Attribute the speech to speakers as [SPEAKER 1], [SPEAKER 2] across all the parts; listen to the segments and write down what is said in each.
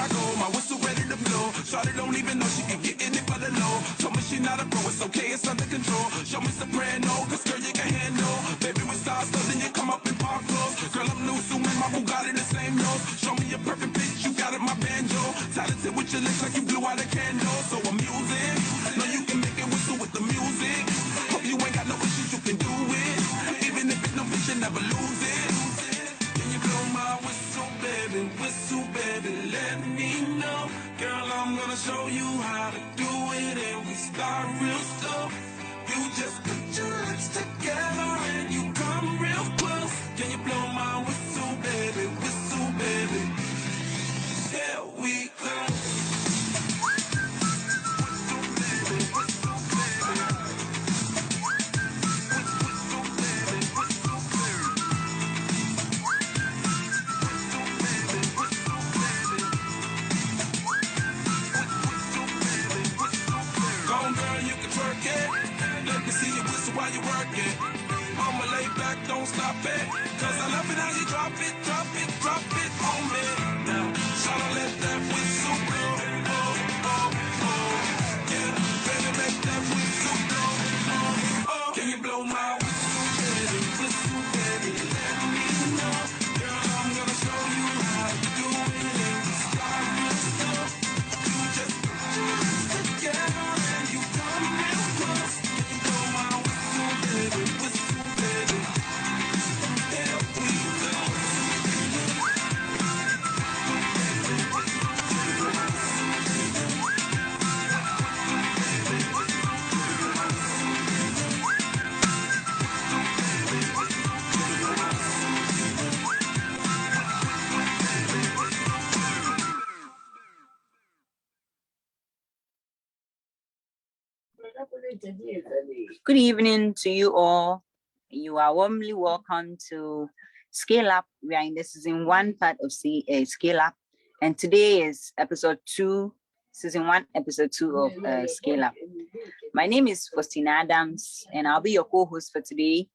[SPEAKER 1] I go, my whistle ready to blow. Shawty don't even know she can get in it for the low. Told me she not a pro, it's okay, it's under control. Show me soprano, cause girl, you can handle. Baby, with stars, so then you come up in park clothes. Girl, I'm new, so my Bugatti the same nose. Show me a perfect pitch, you got it, my banjo. Talented with your lips like you blew out a candle. So I'm using, know you can make it whistle with the music. Hope you ain't got no issues, you can do it. Even if it's no fish, you never lose it. Can you blow my whistle, baby, let me know. Girl, I'm gonna show you how to do it, and we start real slow. You just put your lips together and you come real close. Can you blow my whistle, baby, here we go. While you work it, I'ma lay back, don't stop it. Cause I love it how you drop it on me. Now, try to let that whistle blow. Yeah, baby, make that whistle blow. Can you blow my whistle, baby, let me know. Girl, I'm gonna show you how to do it. And we start real slow. You just put your lips together and you come real close. Can you blow my whistle, baby, here we go.
[SPEAKER 2] Good evening to you all. You are warmly welcome to Scale Up. We are in the season 1 part of Scale Up, and today is episode 2, season 1, episode 2 of Scale Up. My name is Faustina Adams, and I'll be your co-host for today.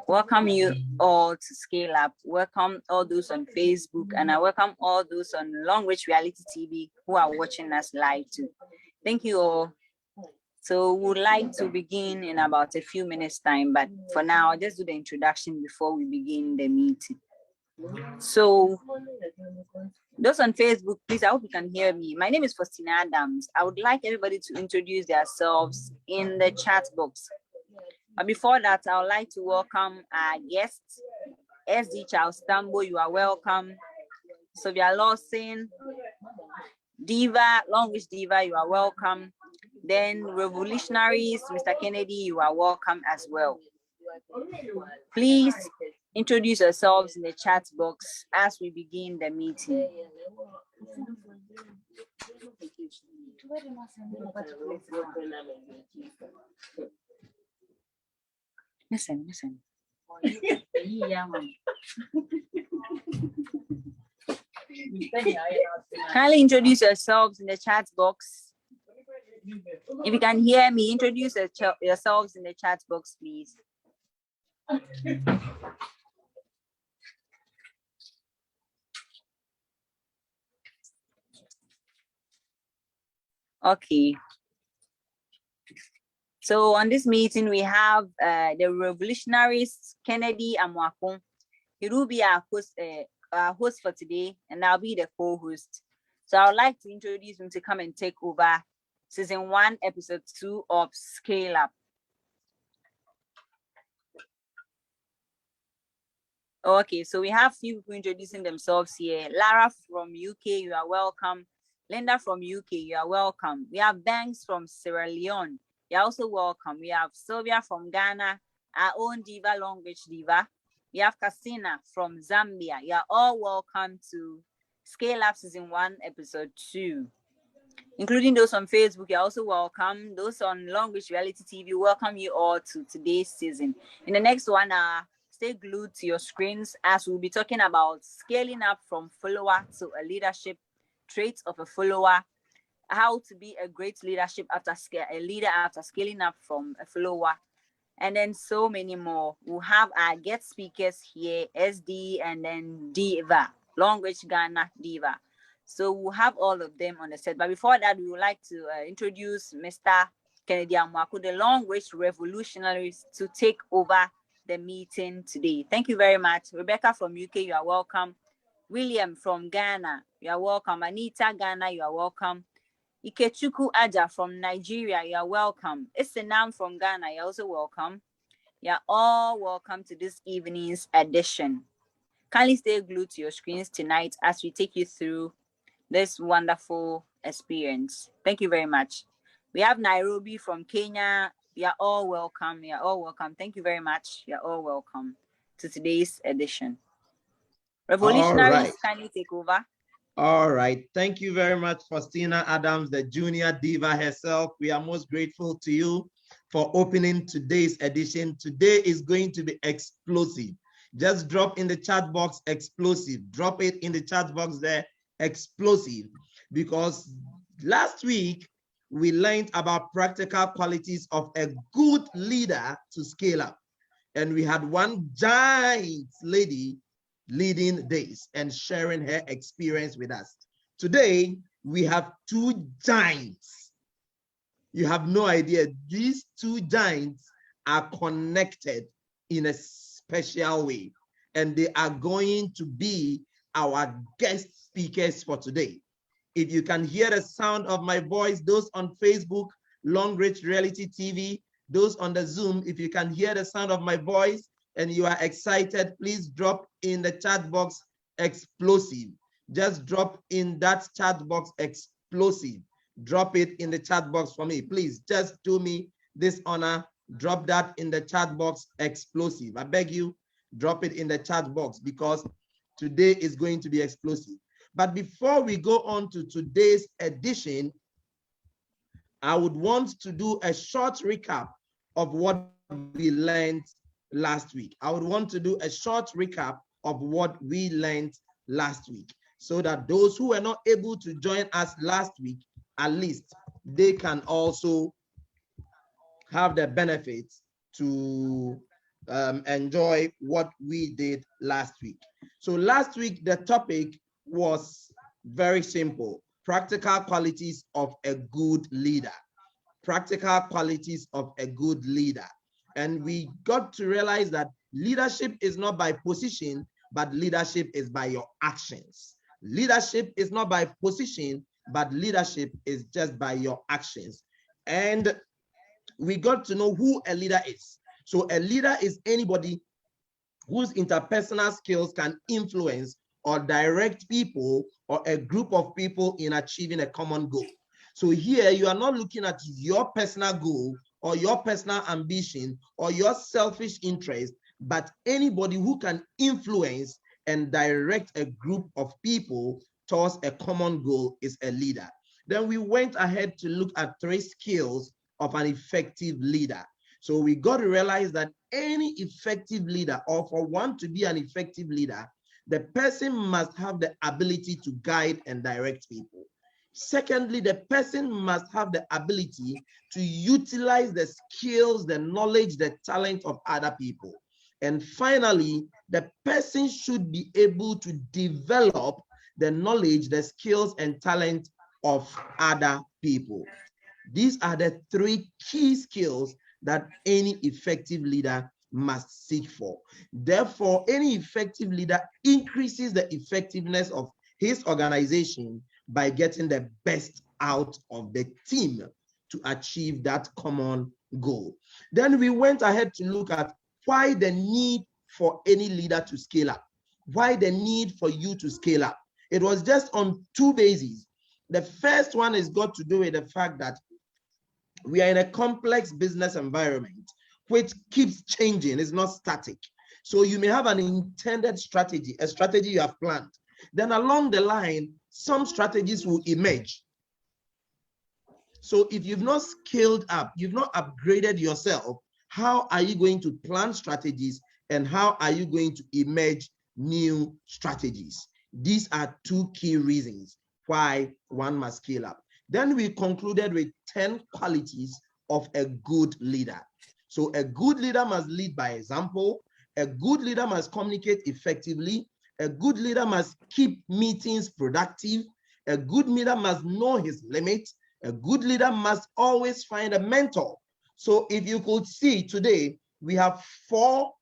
[SPEAKER 2] Welcome you all to Scale Up. Welcome all those on Facebook, and I welcome all those on Longrich Reality TV who are watching us live too. Thank you all. So we would like to begin in about a few minutes time, but for now, I'll just do the introduction before we begin the meeting. So those on Facebook, please, I hope you can hear me. My name is Faustina Adams. I would like everybody to introduce themselves in the chat box. But before that, I would like to welcome our guests. SD Charles Tambo, you are welcome. Sylvia Lawson, Diva, Longrich Diva, you are welcome. Then Revolutionaries, Mr. Kennedy, you are welcome as well. Please introduce yourselves in the chat box as we begin the meeting. Listen. Kindly introduce yourselves in the chat box. If you can hear me, introduce yourselves in the chat box, please. Okay. So on this meeting, we have the Revolutionaries, Kennedy Amwakon. He will be our host for today, and I'll be the co-host. So I would like to introduce him to come and take over season 1, episode 2 of Scale Up. Okay, so we have few people introducing themselves here. Lara from UK, you are welcome. Linda from UK, you are welcome. We have Banks from Sierra Leone, you're also welcome. We have Sylvia from Ghana, our own Diva, Longrich Diva. We have Casina from Zambia. You are all welcome to Scale Up season 1, episode 2. Including those on Facebook, you're also welcome. Those on Longrich Reality TV, welcome you all to today's season. In the next 1 hour, stay glued to your screens as we'll be talking about scaling up from follower to a leadership, traits of a follower, how to be a great leader after scaling up from a follower, and then so many more. We'll have our guest speakers here, SD and then Diva, Longrich Ghana Diva. So we'll have all of them on the set. But before that, we would like to introduce Mr. Kennedy Amwako, the Longrich revolutionaries, to take over the meeting today. Thank you very much. Rebecca from UK, you are welcome. William from Ghana, you are welcome. Anita, Ghana, you are welcome. Ikechuku Aja from Nigeria, you are welcome. Isenam from Ghana, you're also welcome. You are all welcome to this evening's edition. Kindly stay glued to your screens tonight as we take you through this wonderful experience. Thank you very much. We have Nairobi from Kenya. You're all welcome. You're all welcome. Thank you very much. You're all welcome to today's edition. Revolutionaries, kindly take over.
[SPEAKER 3] All right. Thank you very much, Faustina Adams, the junior diva herself. We are most grateful to you for opening today's edition. Today is going to be explosive. Just drop in the chat box explosive. Drop it in the chat box there, explosive. Because last week, we learned about practical qualities of a good leader to scale up. And we had one giant lady leading this and sharing her experience with us. Today, we have two giants. You have no idea. These two giants are connected in a special way, and they are going to be our guest speakers for today. If you can hear the sound of my voice, those on Facebook, Longrich Reality TV, those on the Zoom, if you can hear the sound of my voice and you are excited, please drop in the chat box explosive. Just drop in that chat box explosive. Drop it in the chat box for me. Please just do me this honor. Drop that in the chat box explosive. I beg you, drop it in the chat box because today is going to be explosive. But before we go on to today's edition, I would want to do a short recap of what we learned last week. I would want to do a short recap of what we learned last week so that those who were not able to join us last week, at least they can also have the benefits to enjoy what we did last week. So last week, the topic was very simple: practical qualities of a good leader. Practical qualities of a good leader. And we got to realize that leadership is not by position, but leadership is by your actions. Leadership is not by position, but leadership is just by your actions. And we got to know who a leader is. So a leader is anybody whose interpersonal skills can influence or direct people or a group of people in achieving a common goal. So here you are not looking at your personal goal or your personal ambition or your selfish interest, but anybody who can influence and direct a group of people towards a common goal is a leader. Then we went ahead to look at 3 skills of an effective leader. So we got to realize that any effective leader, or for one to be an effective leader, the person must have the ability to guide and direct people. Secondly, the person must have the ability to utilize the skills, the knowledge, the talent of other people. And finally, the person should be able to develop the knowledge, the skills, and talent of other people. These are the 3 key skills that any effective leader must seek for. Therefore, any effective leader increases the effectiveness of his organization by getting the best out of the team to achieve that common goal. Then we went ahead to look at why the need for any leader to scale up. Why the need for you to scale up. It was just on 2 bases. The first one is got to do with the fact that we are in a complex business environment which keeps changing, it's not static. So you may have an intended strategy, a strategy you have planned. Then along the line, some strategies will emerge. So if you've not scaled up, you've not upgraded yourself, how are you going to plan strategies and how are you going to emerge new strategies? These are 2 key reasons why one must scale up. Then we concluded with 10 qualities of a good leader. So a good leader must lead by example. A good leader must communicate effectively. A good leader must keep meetings productive. A good leader must know his limits. A good leader must always find a mentor. So if you could see today, we have 4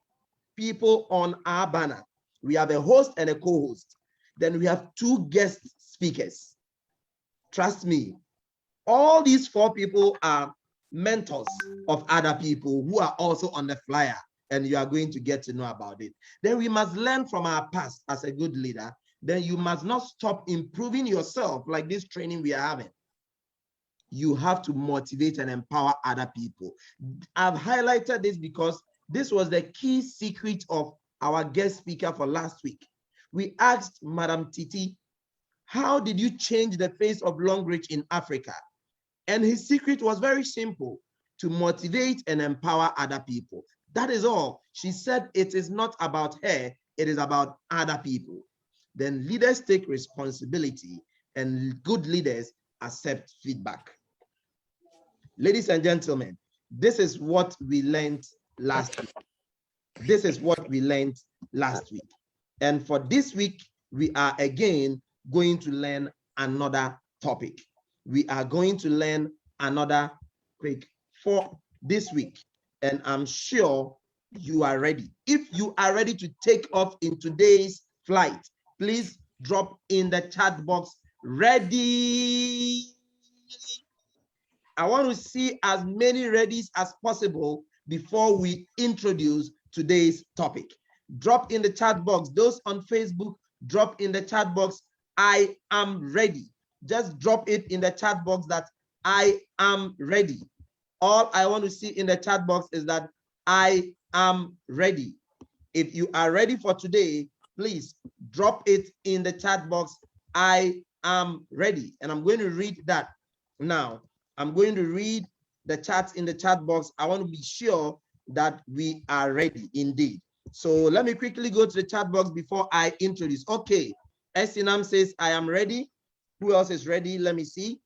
[SPEAKER 3] people on our banner. We have a host and a co-host. Then we have 2 guest speakers. Trust me, all these 4 people are mentors of other people who are also on the flyer, and you are going to get to know about it. Then we must learn from our past as a good leader. Then you must not stop improving yourself like this training we are having. You have to motivate and empower other people. I've highlighted this because this was the key secret of our guest speaker for last week. We asked Madam Titi, how did you change the face of Longrich in Africa? And his secret was very simple: to motivate and empower other people. That is all. She said it is not about her, it is about other people. Then leaders take responsibility, and good leaders accept feedback. Ladies and gentlemen, this is what we learned last week. This is what we learned last week. And for this week, we are again going to learn another topic. We are going to learn another quick for this week. And I'm sure you are ready. If you are ready to take off in today's flight, please drop in the chat box, ready. I want to see as many readies as possible before we introduce today's topic. Drop in the chat box. Those on Facebook, drop in the chat box, I am ready. Just drop it in the chat box that I am ready. All I want to see in the chat box is that I am ready. If you are ready for today, please drop it in the chat box, I am ready. And I'm going to read that now. I'm going to read the chats in the chat box. I want to be sure that we are ready indeed. So let me quickly go to the chat box before I introduce. Okay, Esinam says, I am ready. Who else is ready? Let me see.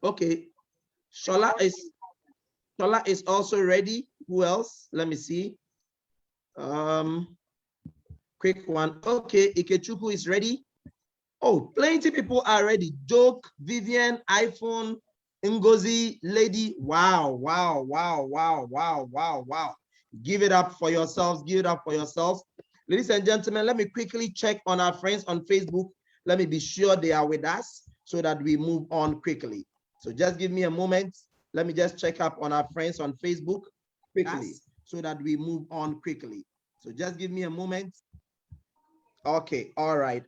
[SPEAKER 3] Okay, Shola is also ready. Who else? Let me see. Quick one. Okay, Ikechuku is ready. Oh, plenty people are ready. Joke, Vivian, iPhone, Ngozi, Lady. Wow, wow, wow, wow, wow, wow, wow. Give it up for yourselves. Give it up for yourselves. Ladies and gentlemen, let me quickly check on our friends on Facebook. Let me be sure they are with us so that we move on quickly. So just give me a moment. Let me just check up on our friends on Facebook quickly so that we move on quickly. So just give me a moment. Okay, all right.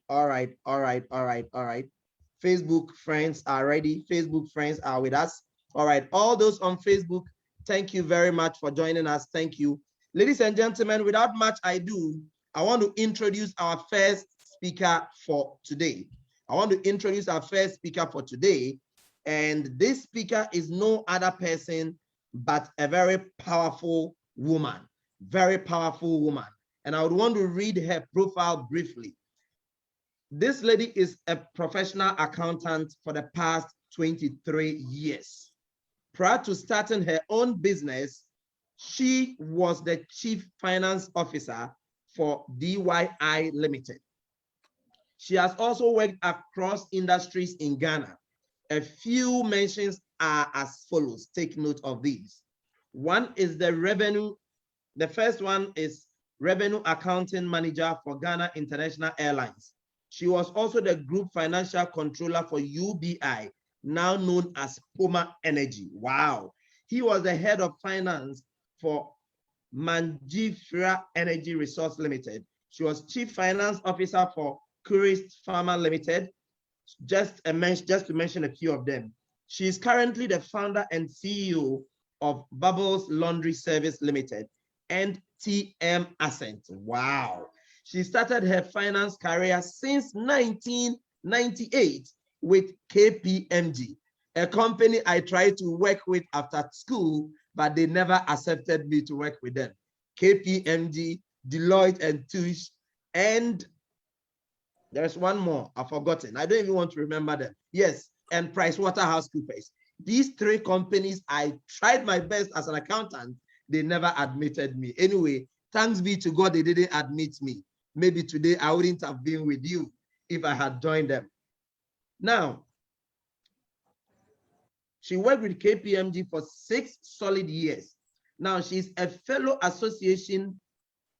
[SPEAKER 3] Facebook friends are ready. Facebook friends are with us. All right, all those on Facebook, thank you very much for joining us. Thank you. Ladies and gentlemen, without much ado, I want to introduce our first speaker for today. And this speaker is no other person but a very powerful woman. And I would want to read her profile briefly. This lady is a professional accountant for the past 23 years. Prior to starting her own business, she was the chief finance officer for DYI Limited. She has also worked across industries in Ghana. A few mentions are as follows. Take note of these. One is the first one is revenue accounting manager for Ghana International Airlines. She was also the group financial controller for UBI, now known as Puma Energy. Wow. He was the head of finance for Manjifra Energy Resource Limited. She was chief finance officer for Curist Pharma Limited, just to mention a few of them. She is currently the founder and CEO of Bubbles Laundry Service Limited and TM Ascent. Wow. She started her finance career since 1998 with KPMG, a company I tried to work with after school, but they never accepted me to work with them. KPMG, Deloitte and Touche, and there's one more I've forgotten. I don't even want to remember them. Yes, and PricewaterhouseCoopers. These 3 companies, I tried my best as an accountant. They never admitted me. Anyway, thanks be to God, they didn't admit me. Maybe today I wouldn't have been with you if I had joined them. Now, she worked with KPMG for 6 solid years. Now, she's a fellow association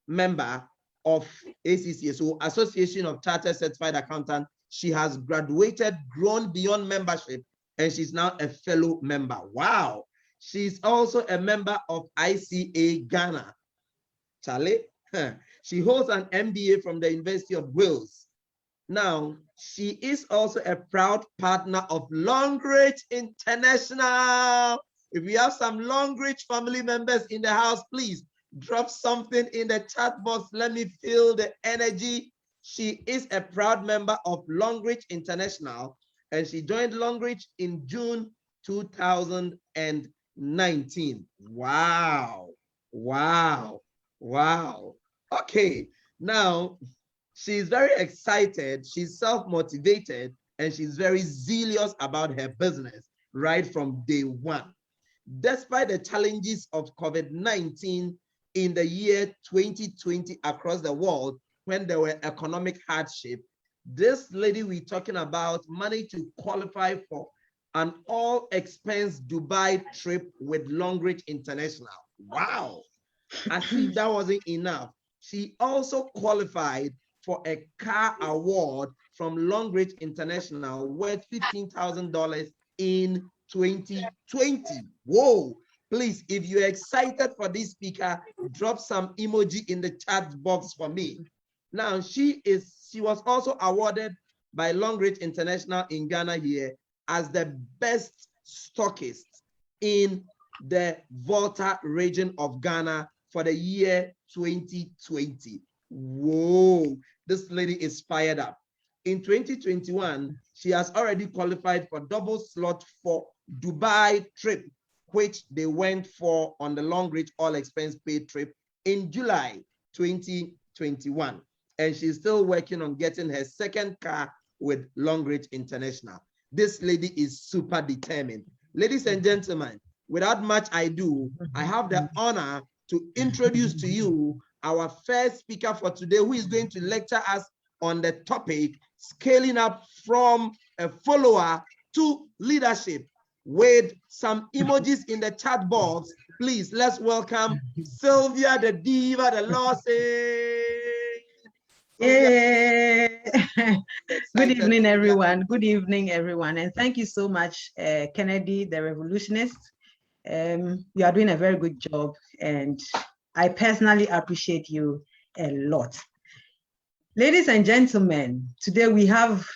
[SPEAKER 3] member of ACCA, so Association of Chartered Certified Accountants. She has graduated, grown beyond membership, and she's now a fellow member. Wow. She's also a member of ICA Ghana. Charlie, she holds an MBA from the University of Wales. Now, she is also a proud partner of Longrich International. If we have some Longrich family members in the house, please drop something in the chat box. Let me feel the energy. She is a proud member of Longrich International, and she joined Longrich in June 2019. Wow, wow, wow. Okay, now she's very excited, she's self-motivated, and she's very zealous about her business right from day one. Despite the challenges of COVID-19 in the year 2020 across the world, when there were economic hardship, this lady we're talking about managed to qualify for an all-expense Dubai trip with Longrich International. Wow. As if that wasn't enough, she also qualified for a car award from Longrich International worth $15,000 in 2020. Whoa. Please, if you're excited for this speaker, drop some emoji in the chat box for me. Now, she was also awarded by Longrich International in Ghana here as the best stockist in the Volta region of Ghana for the year 2020. Whoa, this lady is fired up. In 2021, she has already qualified for double slot for Dubai trip, which they went for on the Longrich all expense paid trip in July 2021. And she's still working on getting her second car with Longrich International. This lady is super determined. Ladies and gentlemen, without much ado, I have the honor to introduce to you our first speaker for today, who is going to lecture us on the topic, scaling up from a follower to leadership. With some emojis in the chat box, please, let's welcome Sylvia, the diva, the Lawson.
[SPEAKER 4] Good evening, everyone. Good evening, everyone. And thank you so much, Kennedy, the revolutionist. You are doing a very good job, and I personally appreciate you a lot. Ladies and gentlemen, today we have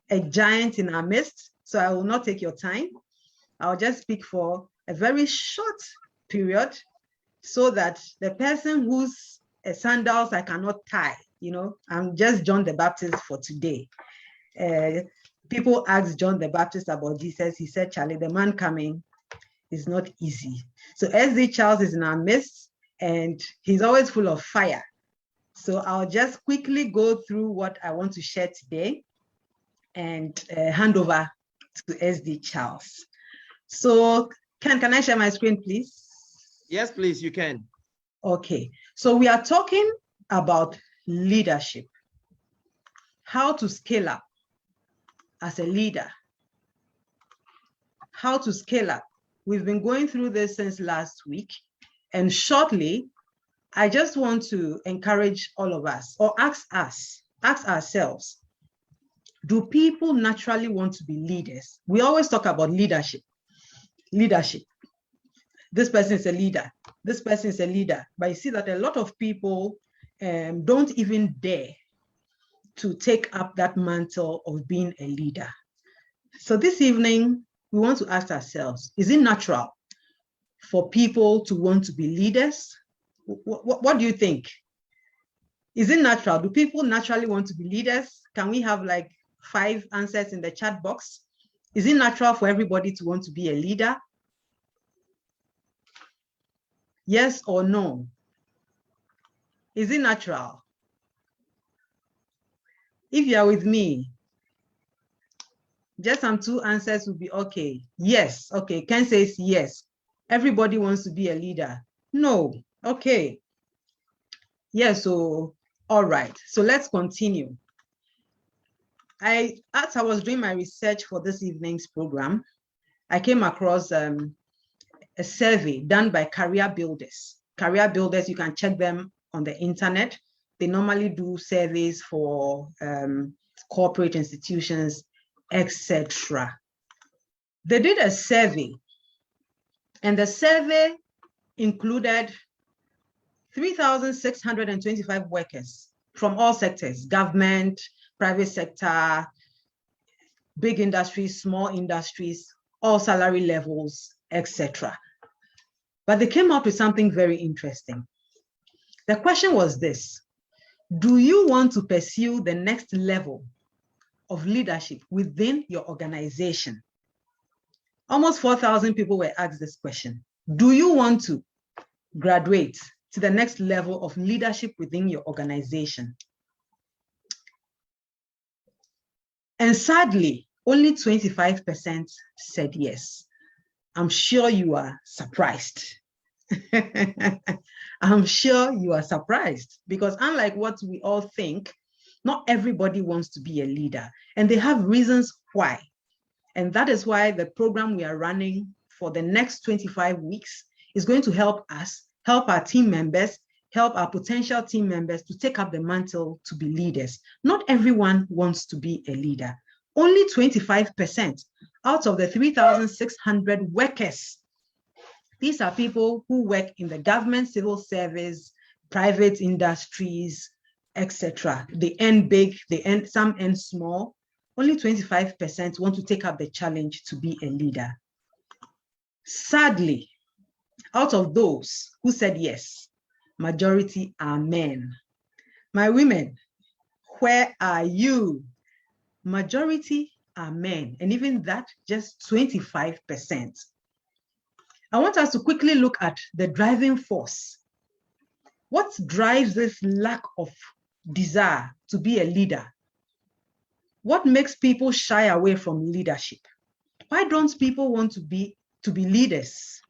[SPEAKER 4] a giant in our midst, so I will not take your time. I'll just speak for a very short period so that the person whose sandals I cannot tie, you know, I'm just John the Baptist for today. People asked John the Baptist about Jesus. He said, Charlie, the man coming is not easy. So SD Charles is in our midst, and he's always full of fire. So I'll just quickly go through what I want to share today and hand over to SD Charles. So can I share my screen, please?
[SPEAKER 3] Yes, please, you can.
[SPEAKER 4] Okay, so we are talking about leadership, how to scale up as a leader, how to scale up. We've been going through this since last week, and shortly, I just want to encourage all of us, or ask ourselves, do people naturally want to be leaders? We always talk about leadership. This person is a leader. This person is a leader. But you see that a lot of people don't even dare to take up that mantle of being a leader. So this evening, we want to ask ourselves, is it natural for people to want to be leaders? What do you think? Is it natural? Do people naturally want to be leaders? Can we have like 5 answers in the chat box? Is it natural for everybody to want to be a leader? Yes or no? Is it natural? If you are with me, just some 2 answers would be okay. Yes, okay. Ken says yes. Everybody wants to be a leader. No, okay. Yes, so all right. So let's continue. As I was doing my research for this evening's program, I came across a survey done by career builders. Career builders, you can check them on the internet. They normally do surveys for corporate institutions, etc. They did a survey, and the survey included 3,625 workers from all sectors: government, private sector, big industries, small industries, all salary levels, etc. But they came up with something very interesting. The question was this: do you want to pursue the next level of leadership within your organization? Almost 4,000 people were asked this question. Do you want to graduate to the next level of leadership within your organization? And sadly, only 25% said yes. I'm sure you are surprised. I'm sure you are surprised, because unlike what we all think, not everybody wants to be a leader, and they have reasons why. And that is why the program we are running for the next 25 weeks is going to help us, help our team members, help our potential team members to take up the mantle to be leaders. Not everyone wants to be a leader. Only 25% out of the 3,600 workers. These are people who work in the government, civil service, private industries, etc. They earn big, some earn small. Only 25% want to take up the challenge to be a leader. Sadly, out of those who said yes, majority are men. My women, where are you? Majority are men, and even that, just 25%. I want us to quickly look at the driving force. What drives this lack of desire to be a leader? What makes people shy away from leadership? Why don't people want to be leaders?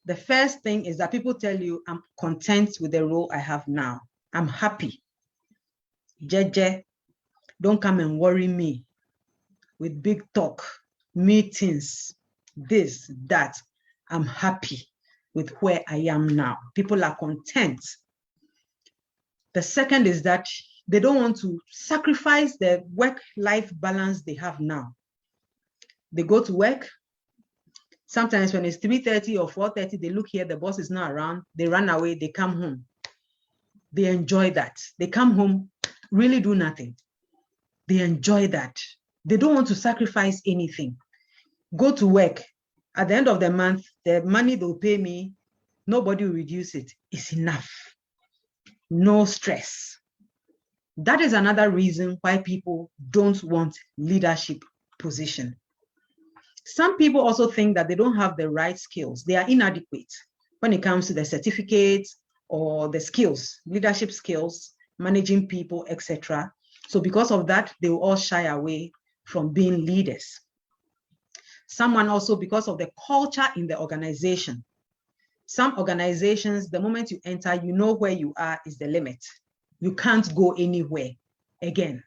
[SPEAKER 4] The first thing is that people tell you, I'm content with the role I have now. I'm happy. Jeje, don't come and worry me with big talk, meetings, this, that. I'm happy with where I am now. People are content. The second is that they don't want to sacrifice the work-life balance they have now. They go to work. Sometimes when it's 3:30 or 4:30, they look here, the boss is not around. They run away, they come home. They enjoy that. They come home, really do nothing. They enjoy that. They don't want to sacrifice anything. Go to work. At the end of the month, the money they'll pay me, nobody will reduce it. It's enough. No stress. That is another reason why people don't want leadership position. Some people also think that they don't have the right skills. They are inadequate when it comes to the certificates or the skills, leadership skills, managing people, etc. So because of that, they will all shy away from being leaders. Someone also, because of the culture in the organization. Some organizations, the moment you enter, you know where you are is the limit. You can't go anywhere again.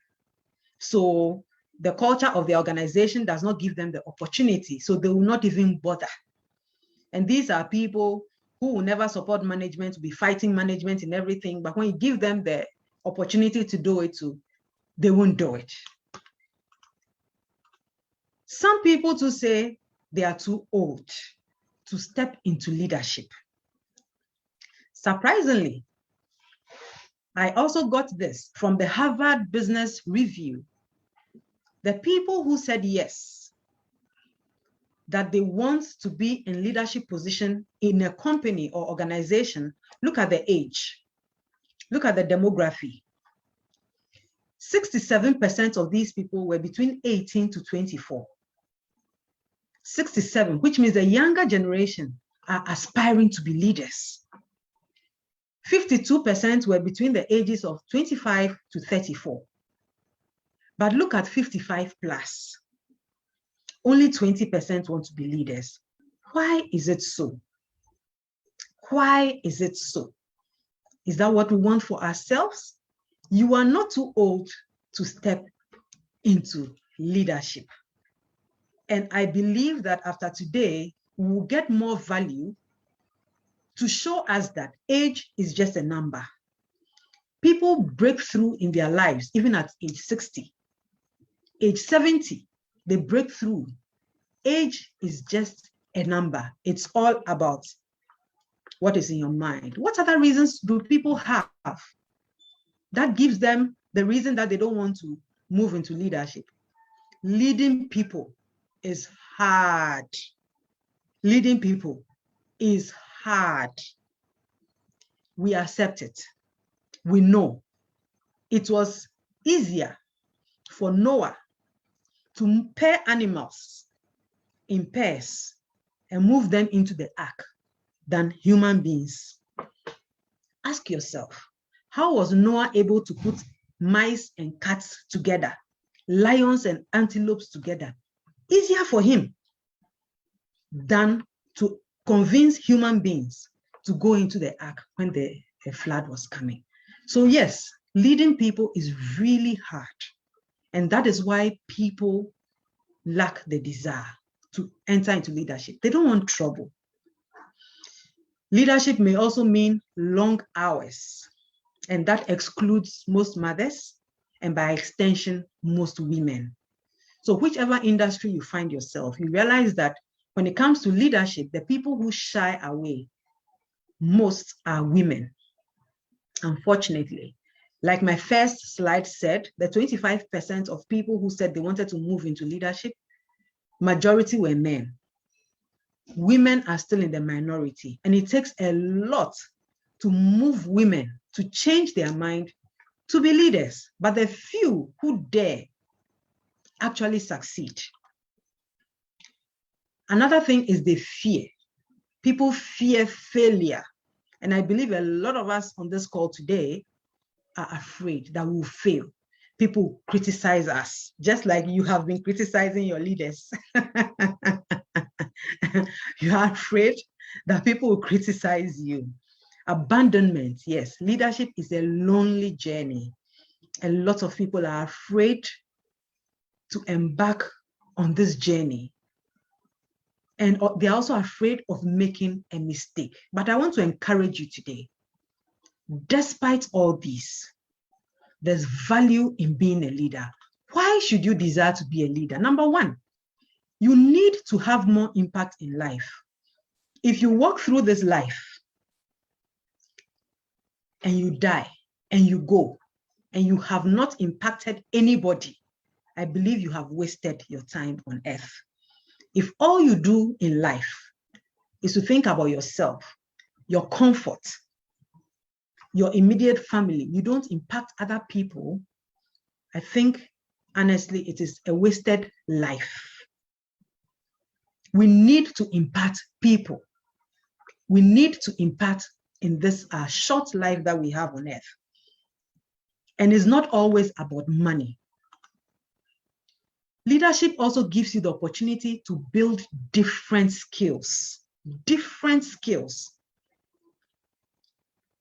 [SPEAKER 4] So the culture of the organization does not give them the opportunity, so they will not even bother. And these are people who will never support management, will be fighting management and everything, but when you give them the opportunity to do it too, they won't do it. Some people too say they are too old to step into leadership. Surprisingly, I also got this from the Harvard Business Review. The people who said yes, that they want to be in leadership position in a company or organization, look at the age, look at the demography. 67% of these people were between 18 to 24. 67, which means the younger generation are aspiring to be leaders. 52% were between the ages of 25 to 34. But look at 55 plus. Only 20% want to be leaders. Why is it so? Why is it so? Is that what we want for ourselves? You are not too old to step into leadership. And I believe that after today, we will get more value to show us that age is just a number. People break through in their lives, even at age 60, age 70, they break through. Age is just a number. It's all about what is in your mind. What other reasons do people have that gives them the reason that they don't want to move into leadership? Leading people is hard. Leading people is hard. We accept it. We know it was easier for Noah to pair animals in pairs and move them into the ark than human beings. Ask yourself, how was Noah able to put mice and cats together, lions and antelopes together? Easier for him than to convince human beings to go into the ark when the flood was coming. So yes, leading people is really hard. And that is why people lack the desire to enter into leadership. They don't want trouble. Leadership may also mean long hours, and that excludes most mothers, and by extension, most women. So whichever industry you find yourself, you realize that when it comes to leadership, the people who shy away most are women. Unfortunately, like my first slide said, the 25% of people who said they wanted to move into leadership, majority were men. Women are still in the minority, and it takes a lot to move women to change their mind to be leaders. But the few who dare actually succeed. Another thing is the fear. People fear failure. And I believe a lot of us on this call today are afraid that we'll fail. People criticize us, just like you have been criticizing your leaders. You are afraid that people will criticize you. Abandonment, yes, leadership is a lonely journey. A lot of people are afraid to embark on this journey. And they're also afraid of making a mistake. But I want to encourage you today, despite all this, there's value in being a leader. Why should you desire to be a leader? Number one, you need to have more impact in life. If you walk through this life and you die and you go and you have not impacted anybody, I believe you have wasted your time on earth. If all you do in life is to think about yourself, your comfort, your immediate family, you don't impact other people, I think, honestly, it is a wasted life. We need to impact people. We need to impact in this short life that we have on earth. And it's not always about money. Leadership also gives you the opportunity to build different skills. Different skills.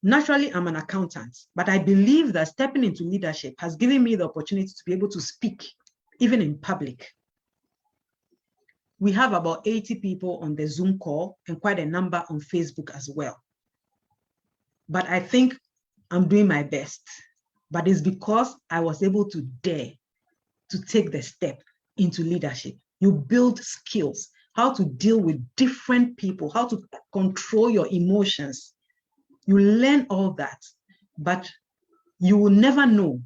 [SPEAKER 4] Naturally, I'm an accountant, but I believe that stepping into leadership has given me the opportunity to be able to speak, even in public. We have about 80 people on the Zoom call and quite a number on Facebook as well. But I think I'm doing my best. But it's because I was able to dare to take the step into leadership. You build skills, how to deal with different people, how to control your emotions. You learn all that, but you will never know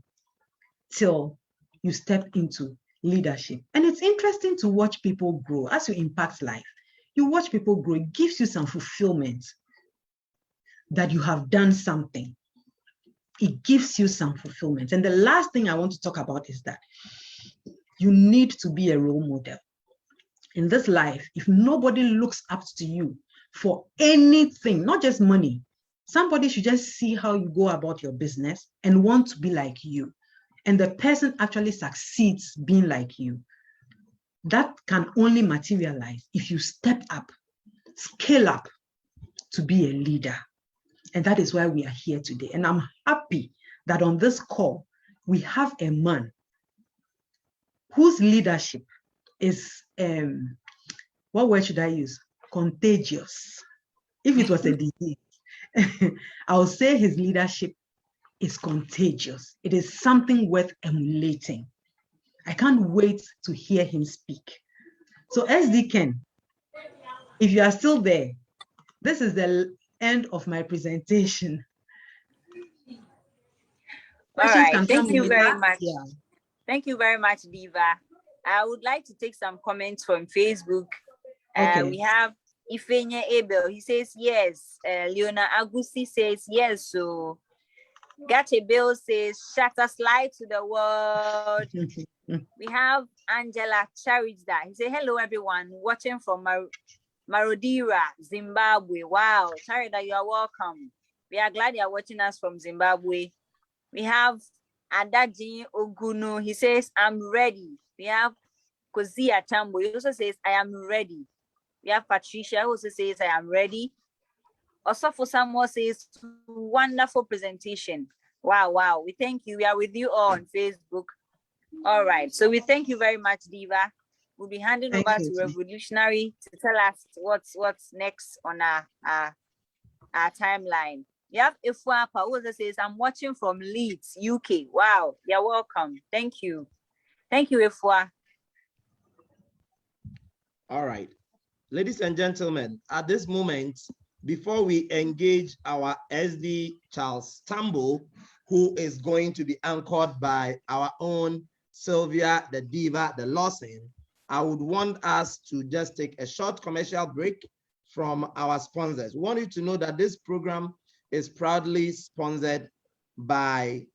[SPEAKER 4] till you step into leadership. And it's interesting to watch people grow. As you impact life, you watch people grow. It gives you some fulfillment that you have done something. It gives you some fulfillment. And the last thing I want to talk about is that you need to be a role model. In this life, if nobody looks up to you for anything, not just money, somebody should just see how you go about your business and want to be like you. And the person actually succeeds being like you. That can only materialize if you step up, scale up to be a leader. And that is why we are here today. And I'm happy that on this call, we have a man whose leadership is, what word should I use? Contagious. If it was a disease, I would say his leadership is contagious. It is something worth emulating. I can't wait to hear him speak. So SD Ken, if you are still there, this is the end of my presentation.
[SPEAKER 2] All right, thank you
[SPEAKER 4] in
[SPEAKER 2] very
[SPEAKER 4] that.
[SPEAKER 2] much.
[SPEAKER 4] Yeah.
[SPEAKER 2] Thank you very much, Diva. I would like to take some comments from Facebook.
[SPEAKER 4] Okay.
[SPEAKER 2] We have Ifenya Abel. He says yes. Leona Agusi says yes. So Gache Bill says shatter slide to the world. We have Angela Charida. He said hello everyone watching from Marodira, Zimbabwe. Wow, Charida, you are welcome. We are glad you are watching us from Zimbabwe. We have Adaji Ogunu. He says, I'm ready. We have Kozia Tambo. He also says, I am ready. We have Patricia who also says, I am ready. Also for Samuel says, wonderful presentation. Wow, wow. We thank you. We are with you all on Facebook. All right. So we thank you very much, Diva. We'll be handing over to Revolutionary to tell us what's next on our timeline. You have Ifwa who says, I'm watching from Leeds, UK. Wow, you're welcome. Thank you. Thank you, Ifwa.
[SPEAKER 3] All right. Ladies and gentlemen, at this moment, before we engage our SD Charles Tambo, who is going to be anchored by our own Sylvia, the Diva, the Lawson, I would want us to just take a short commercial break from our sponsors. We want you to know that this program is proudly sponsored by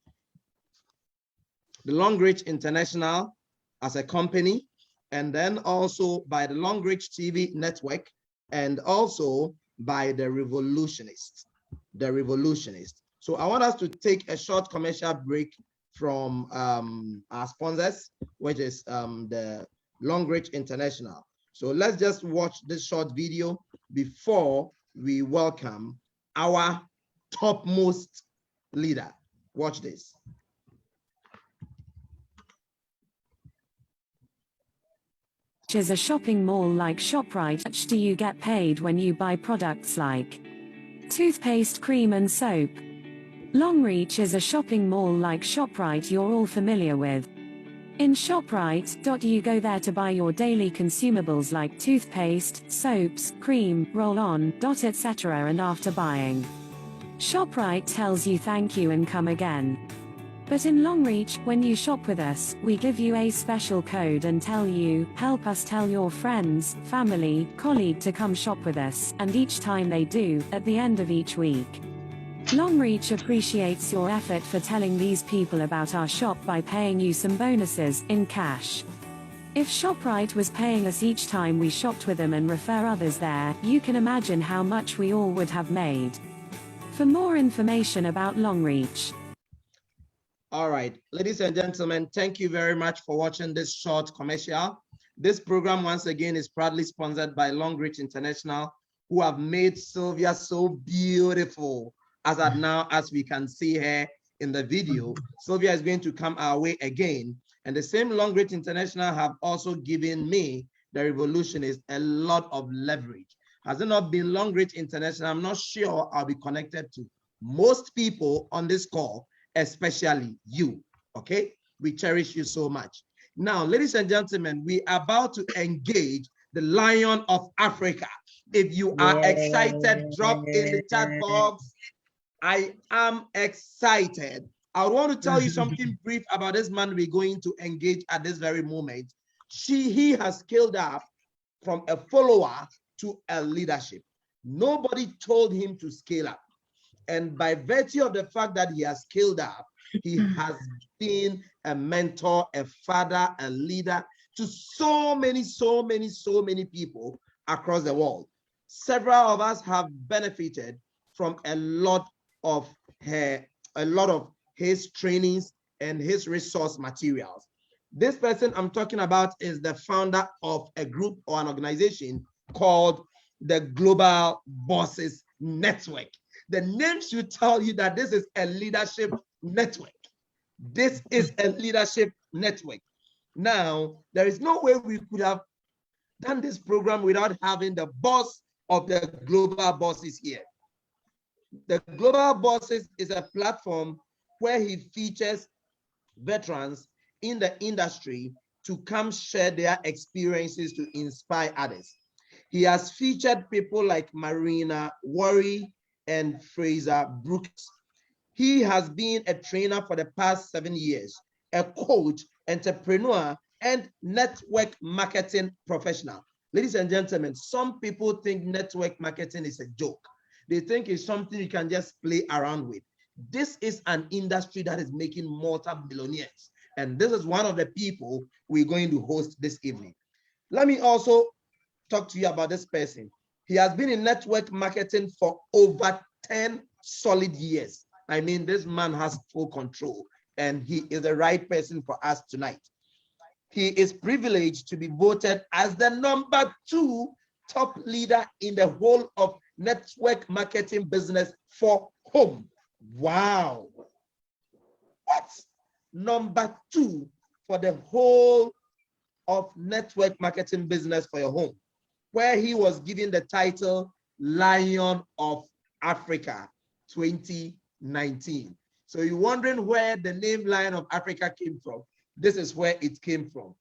[SPEAKER 3] the Longrich International as a company, and then also by the Longrich TV network, and also by the Revolutionist. The Revolutionist. So I want us to take a short commercial break from our sponsors, which is the Longrich International. So let's just watch this short video before we welcome our topmost leader. Watch this.
[SPEAKER 5] Is a shopping mall like ShopRite. How much do you get paid when you buy products like toothpaste, cream and soap? Longrich is a shopping mall like ShopRite you're all familiar with. In ShopRite, you go there to buy your daily consumables like toothpaste, soaps, cream, roll-on, etc. and after buying, ShopRite tells you thank you and come again. But in Longrich, when you shop with us, we give you a special code and tell you, help us tell your friends, family, colleague to come shop with us, and each time they do, at the end of each week, Longrich appreciates your effort for telling these people about our shop by paying you some bonuses, in cash. If ShopRite was paying us each time we shopped with them and refer others there, you can imagine how much we all would have made. For more information about Longrich.
[SPEAKER 3] All right, ladies and gentlemen, thank you very much for watching this short commercial. This program, once again, is proudly sponsored by Longrich International, who have made Sylvia so beautiful as we can see her in the video. Sylvia is going to come our way again. And the same Longrich International have also given me, the Revolutionist, a lot of leverage. Has it not been Longrich International, I'm not sure I'll be connected to most people on this call, especially you, okay? We cherish you so much. Now, ladies and gentlemen, we are about to engage the Lion of Africa. If you are excited, drop in the chat box. I am excited. I want to tell you something brief about this man we're going to engage at this very moment. He has scaled up from a follower to a leadership. Nobody told him to scale up. And by virtue of the fact that he has scaled up, he has been a mentor, a father, a leader to so many people across the world. Several of us have benefited from a lot of his trainings and his resource materials. This person I'm talking about is the founder of a group or an organization called the Global Bosses Network. The name should tell you that this is a leadership network. This is a leadership network. Now, there is no way we could have done this program without having the boss of the Global Bosses here. The Global Bosses is a platform where he features veterans in the industry to come share their experiences to inspire others. He has featured people like Marina Worry and Fraser Brooks. He has been a trainer for the past 7 years, a coach, entrepreneur, and network marketing professional. Ladies and gentlemen, some people think network marketing is a joke. They think it's something you can just play around with. This is an industry that is making multi-billionaires. And this is one of the people we're going to host this evening. Let me also talk to you about this person. He has been in network marketing for over 10 solid years. I mean, this man has full control, and he is the right person for us tonight. He is privileged to be voted as the #2 top leader in the whole of network marketing business for home. Wow. What? #2 for the whole of network marketing business for your home, where he was given the title Lion of Africa 2019. So you're wondering where the name Lion of Africa came from. This is where it came from.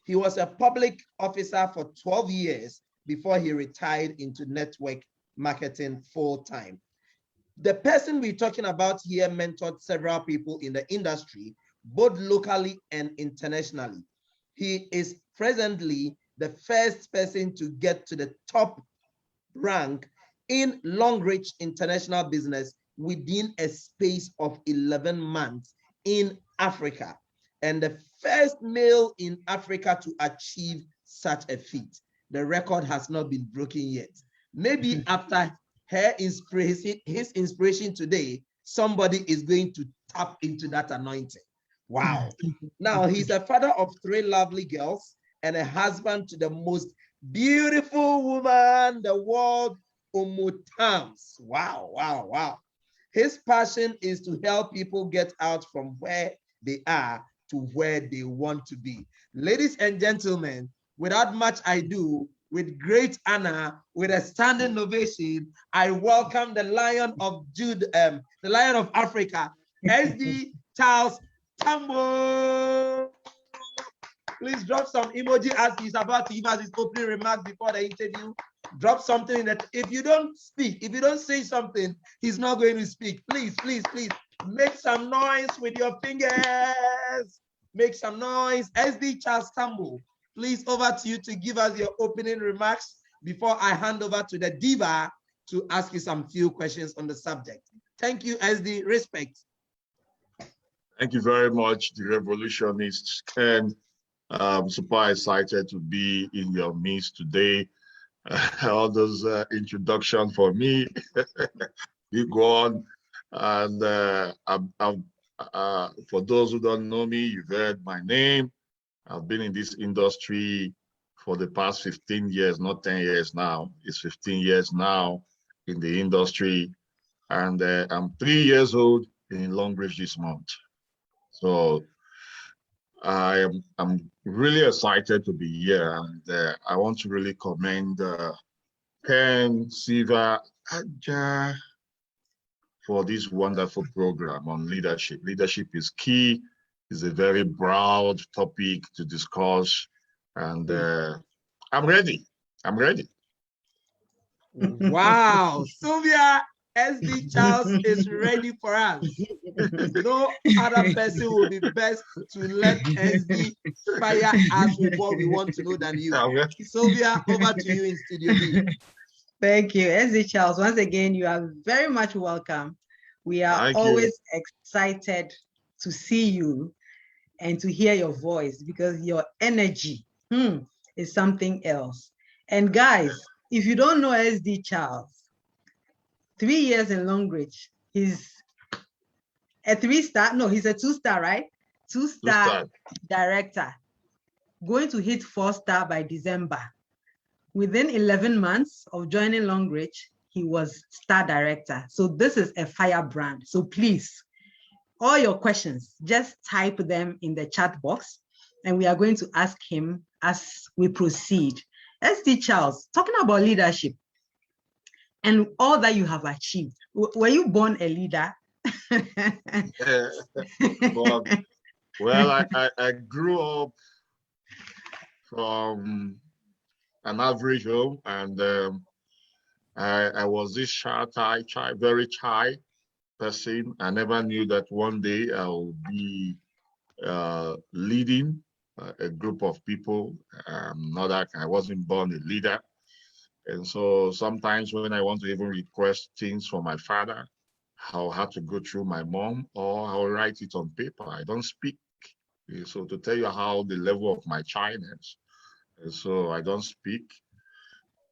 [SPEAKER 3] He was a public officer for 12 years before he retired into network marketing full-time. The person we're talking about here mentored several people in the industry, both locally and internationally. He is presently the first person to get to the top rank in Longrich international business within a space of 11 months in Africa, and the first male in Africa to achieve such a feat. The record has not been broken yet. Maybe after his inspiration today, somebody is going to tap into that anointing. Wow. Now, he's a father of 3 lovely girls and a husband to the most beautiful woman the world omotams. Wow, wow, wow. His passion is to help people get out from where they are to where they want to be. Ladies and gentlemen, without much ado, with great honor, with a standing ovation, I welcome the Lion of the Lion of Africa, SD Charles Tambo. Please drop some emoji as he's about to give us his opening remarks before the interview. Drop something in that. If you don't speak, if you don't say something, he's not going to speak. Please, please, please make some noise with your fingers. Make some noise. SD Charles Tambo, please, over to you to give us your opening remarks before I hand over to the diva to ask you some few questions on the subject. Thank you, SD. Respect.
[SPEAKER 6] Thank you very much, the revolutionists. And I'm super excited to be in your midst today. All those introduction for me, you go on. And for those who don't know me, you've heard my name. I've been in this industry for the past 15 years, not 10 years now. It's 15 years now in the industry. And I'm 3 years old in Longrich this month. So I'm really excited to be here. And I want to really commend Ken, Siva, Aja for this wonderful program on leadership. Leadership is key. It's a very broad topic to discuss, and I'm ready. I'm ready.
[SPEAKER 3] Wow, Sylvia, SD Charles is ready for us. No other person will be best to let SD fire us with what we want to know than you. Sylvia, over to you in Studio B.
[SPEAKER 4] Thank you, SD Charles. Once again, you are very much welcome. We are always excited to see you and to hear your voice because your energy is something else. And guys, if you don't know SD Charles, 3 years in Longrich, he's a 3-star, no, he's a 2-star, right? 2-star director, going to hit 4-star by December. Within 11 months of joining Longrich, he was star director. So this is a firebrand. So please, all your questions, just type them in the chat box and we are going to ask him as we proceed. ST Charles, talking about leadership and all that you have achieved. Were you born a leader?
[SPEAKER 6] Well, I grew up from an average home, and I was this very shy person. I never knew that one day I would be leading a group of people. Not that I wasn't born a leader. And so sometimes when I want to even request things from my father, I'll have to go through my mom, or I'll write it on paper. I don't speak. So to tell you how the level of my shyness, so I don't speak.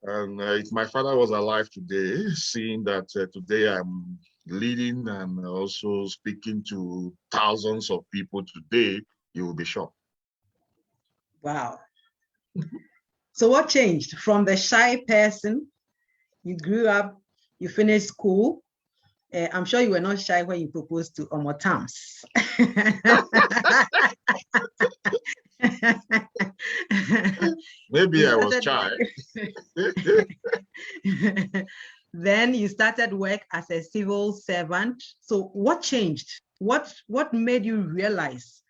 [SPEAKER 6] And if my father was alive today, seeing that today I'm leading and also speaking to thousands of people today, he will be shocked.
[SPEAKER 4] Wow. So what changed from the shy person? You grew up, you finished school. I'm sure you were not shy when you proposed to Omotams.
[SPEAKER 6] Maybe I was shy.
[SPEAKER 4] Then you started work as a civil servant. So what changed? What made you realize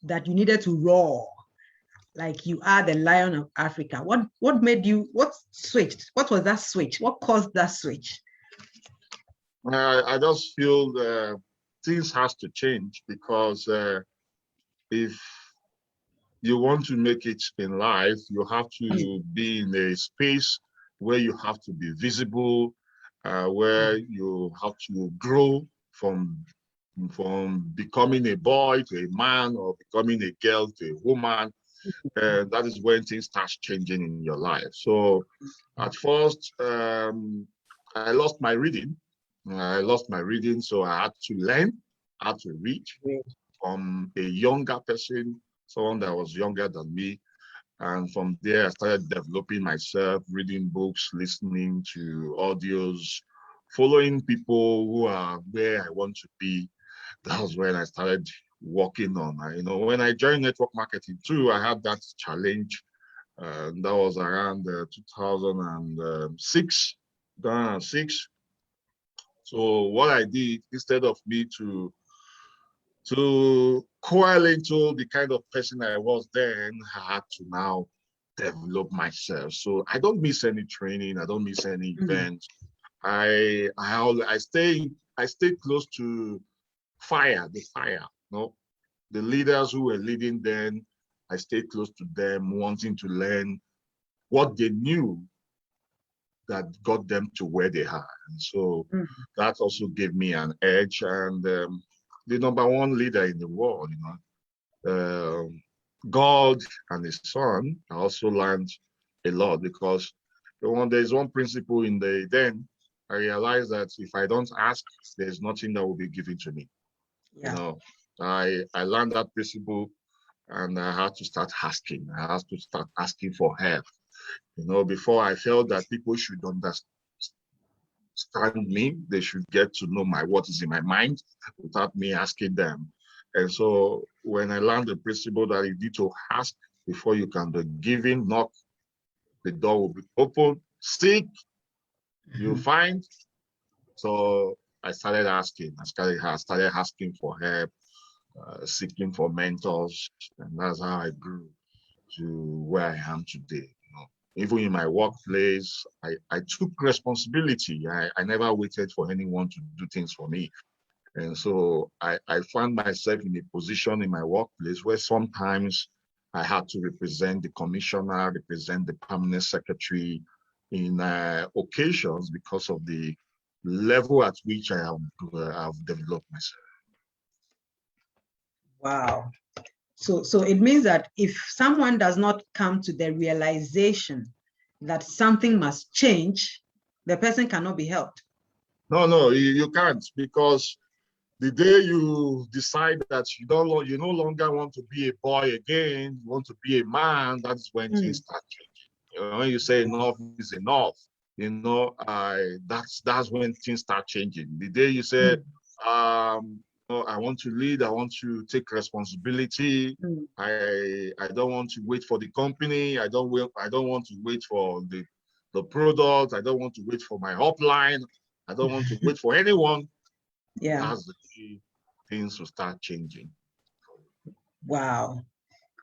[SPEAKER 4] that you needed to roar like you are the Lion of Africa? What made you, what switched? What was that switch? What caused that switch?
[SPEAKER 6] I just feel things has to change, because if you want to make it in life, you have to be in a space where you have to be visible, where you have to grow from becoming a boy to a man, or becoming a girl to a woman. That is when things start changing in your life. So at first, I lost my reading. So I had to learn how to read from a younger person, someone that was younger than me. And from there, I started developing myself, reading books, listening to audios, following people who are where I want to be. That was when I started working on. When I joined network marketing too, I had that challenge. That was around 2006. So what I did, instead of me to coil into the kind of person I was then, I had to now develop myself. So I don't miss any training. I don't miss any events. I stay close to the fire. The leaders who were leading then, I stayed close to them, wanting to learn what they knew that got them to where they are. And so that also gave me an edge. And the number one leader in the world, God and his son, I also learned a lot, because there's one principle then I realized that if I don't ask, there's nothing that will be given to me.
[SPEAKER 4] Yeah.
[SPEAKER 6] I learned that principle, and I had to start asking. I had to start asking for help. Before I felt that people should understand me, they should get to know what is in my mind without me asking them. And so when I learned the principle that you need to ask before you can be given, knock, the door will be open, seek, you find. So I started asking. I started asking for help, seeking for mentors, and that's how I grew to where I am today. Even in my workplace, I took responsibility. I never waited for anyone to do things for me. And so I found myself in a position in my workplace where sometimes I had to represent the commissioner, represent the permanent secretary in occasions, because of the level at which I have developed myself.
[SPEAKER 4] Wow. So it means that if someone does not come to the realization that something must change, the person cannot be helped.
[SPEAKER 6] No, you can't, because the day you decide that you no longer want to be a boy again, you want to be a man, that's when things start changing. When you say enough is enough, that's when things start changing. The day you say, I I want to lead. I want to take responsibility.
[SPEAKER 4] Mm.
[SPEAKER 6] I don't want to wait for the company. I don't want to wait for the product. I don't want to wait for my upline. I don't want to wait for anyone.
[SPEAKER 4] Yeah.
[SPEAKER 6] That's the key. Things will start changing.
[SPEAKER 4] Wow.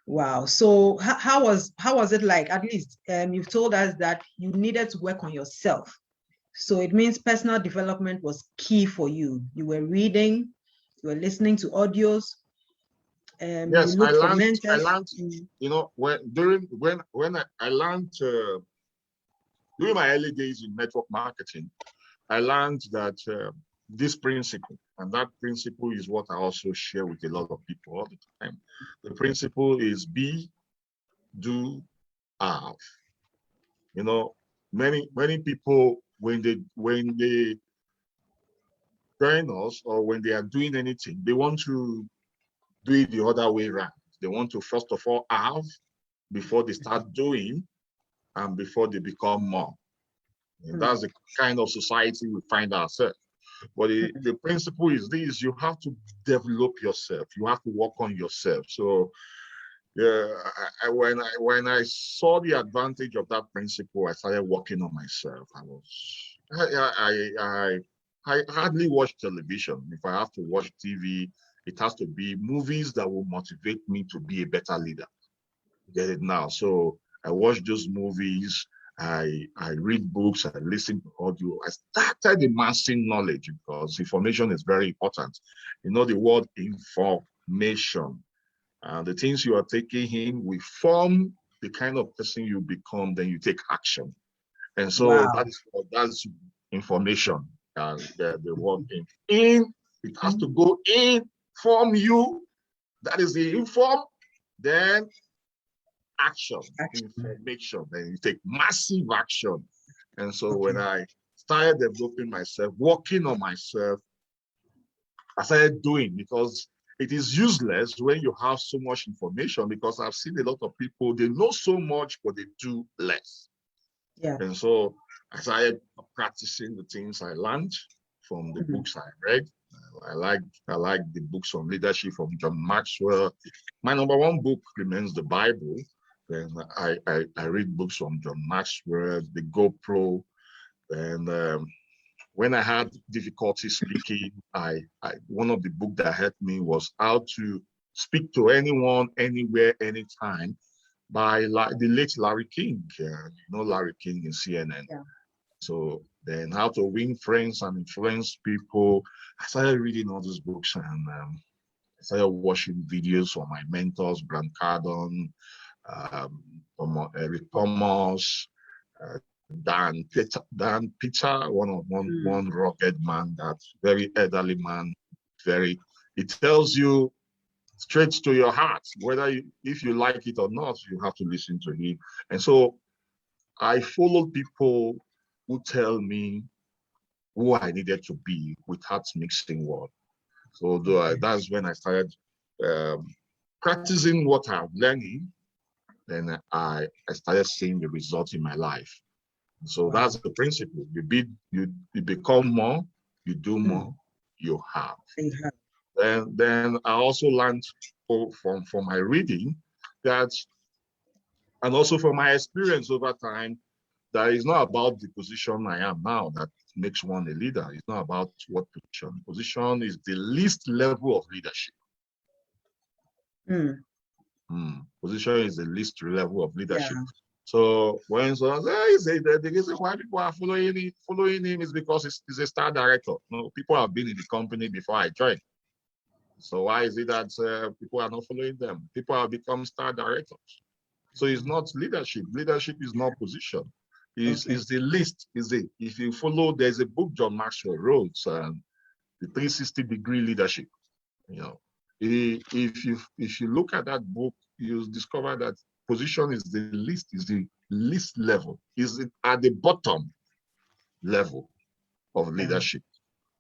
[SPEAKER 4] Wow. So how was it like? At least you've told us that you needed to work on yourself. So it means personal development was key for you. You were reading, you were listening to audios.
[SPEAKER 6] Yes,
[SPEAKER 4] you looked for mentors.
[SPEAKER 6] I learned, you know, when I learned during my early days in network marketing, I learned that this principle, and that principle is what I also share with a lot of people all the time. The principle is be, do, have. You know, many people when they join us or when they are doing anything, they want to do it the other way around. They want to first of all have before they start doing and before they become more. And that's the kind of society we find ourselves. But the principle is this: you have to develop yourself. You have to work on yourself. So yeah, when I saw the advantage of that principle, I started working on myself. I hardly watch television. If I have to watch TV, it has to be movies that will motivate me to be a better leader. Get it now? So I watch those movies. I read books. I listen to audio. I started amassing knowledge because information is very important. You know the word information. The things you are taking in will form the kind of person you become. Then you take action, and so
[SPEAKER 4] Wow.
[SPEAKER 6] that's information. The word in it has to go in, form you. That is the inform. Then action, information. Then you take massive action. And so when I started developing myself, working on myself, I started doing, because it is useless when you have so much information, because I've seen a lot of people, they know so much, but they do less.
[SPEAKER 4] Yeah.
[SPEAKER 6] And so I started practicing the things I learned from the books I read. I like the books on leadership from John Maxwell. My number one book remains the Bible. Then I read books from John Maxwell, the GoPro. And when I had difficulty speaking, one of the books that helped me was How to Speak to Anyone, Anywhere, Anytime by the late Larry King. You know Larry King in CNN.
[SPEAKER 4] Yeah.
[SPEAKER 6] So then How to Win Friends and Influence People. I started reading all these books, and I started watching videos from my mentors, Grant Cardone, Eric Thomas, Dan Peter, one rugged man, that very elderly man. It tells you straight to your heart, if you like it or not, you have to listen to him. And so I followed people who tell me who I needed to be without mixing words. So that's when I started practicing what I'm learning. Then I started seeing the results in my life. So that's the principle. You become more, you do more, you have. Then I also learned from my reading that, and also from my experience over time, that it's not about the position I am now that makes one a leader. It's not about what position. Position is the least level of leadership. Position is the least level of leadership. Yeah. So when someone says, the reason why people are following him is because he's a star director. No, people have been in the company before I joined. So why is it that people are not following them? People have become star directors. So it's not leadership. Leadership is not position. It's the list. If you follow, there's a book John Maxwell wrote, the 360-degree leadership. You know, if you look at that book, you'll discover that position is the least level, is at the bottom level of leadership.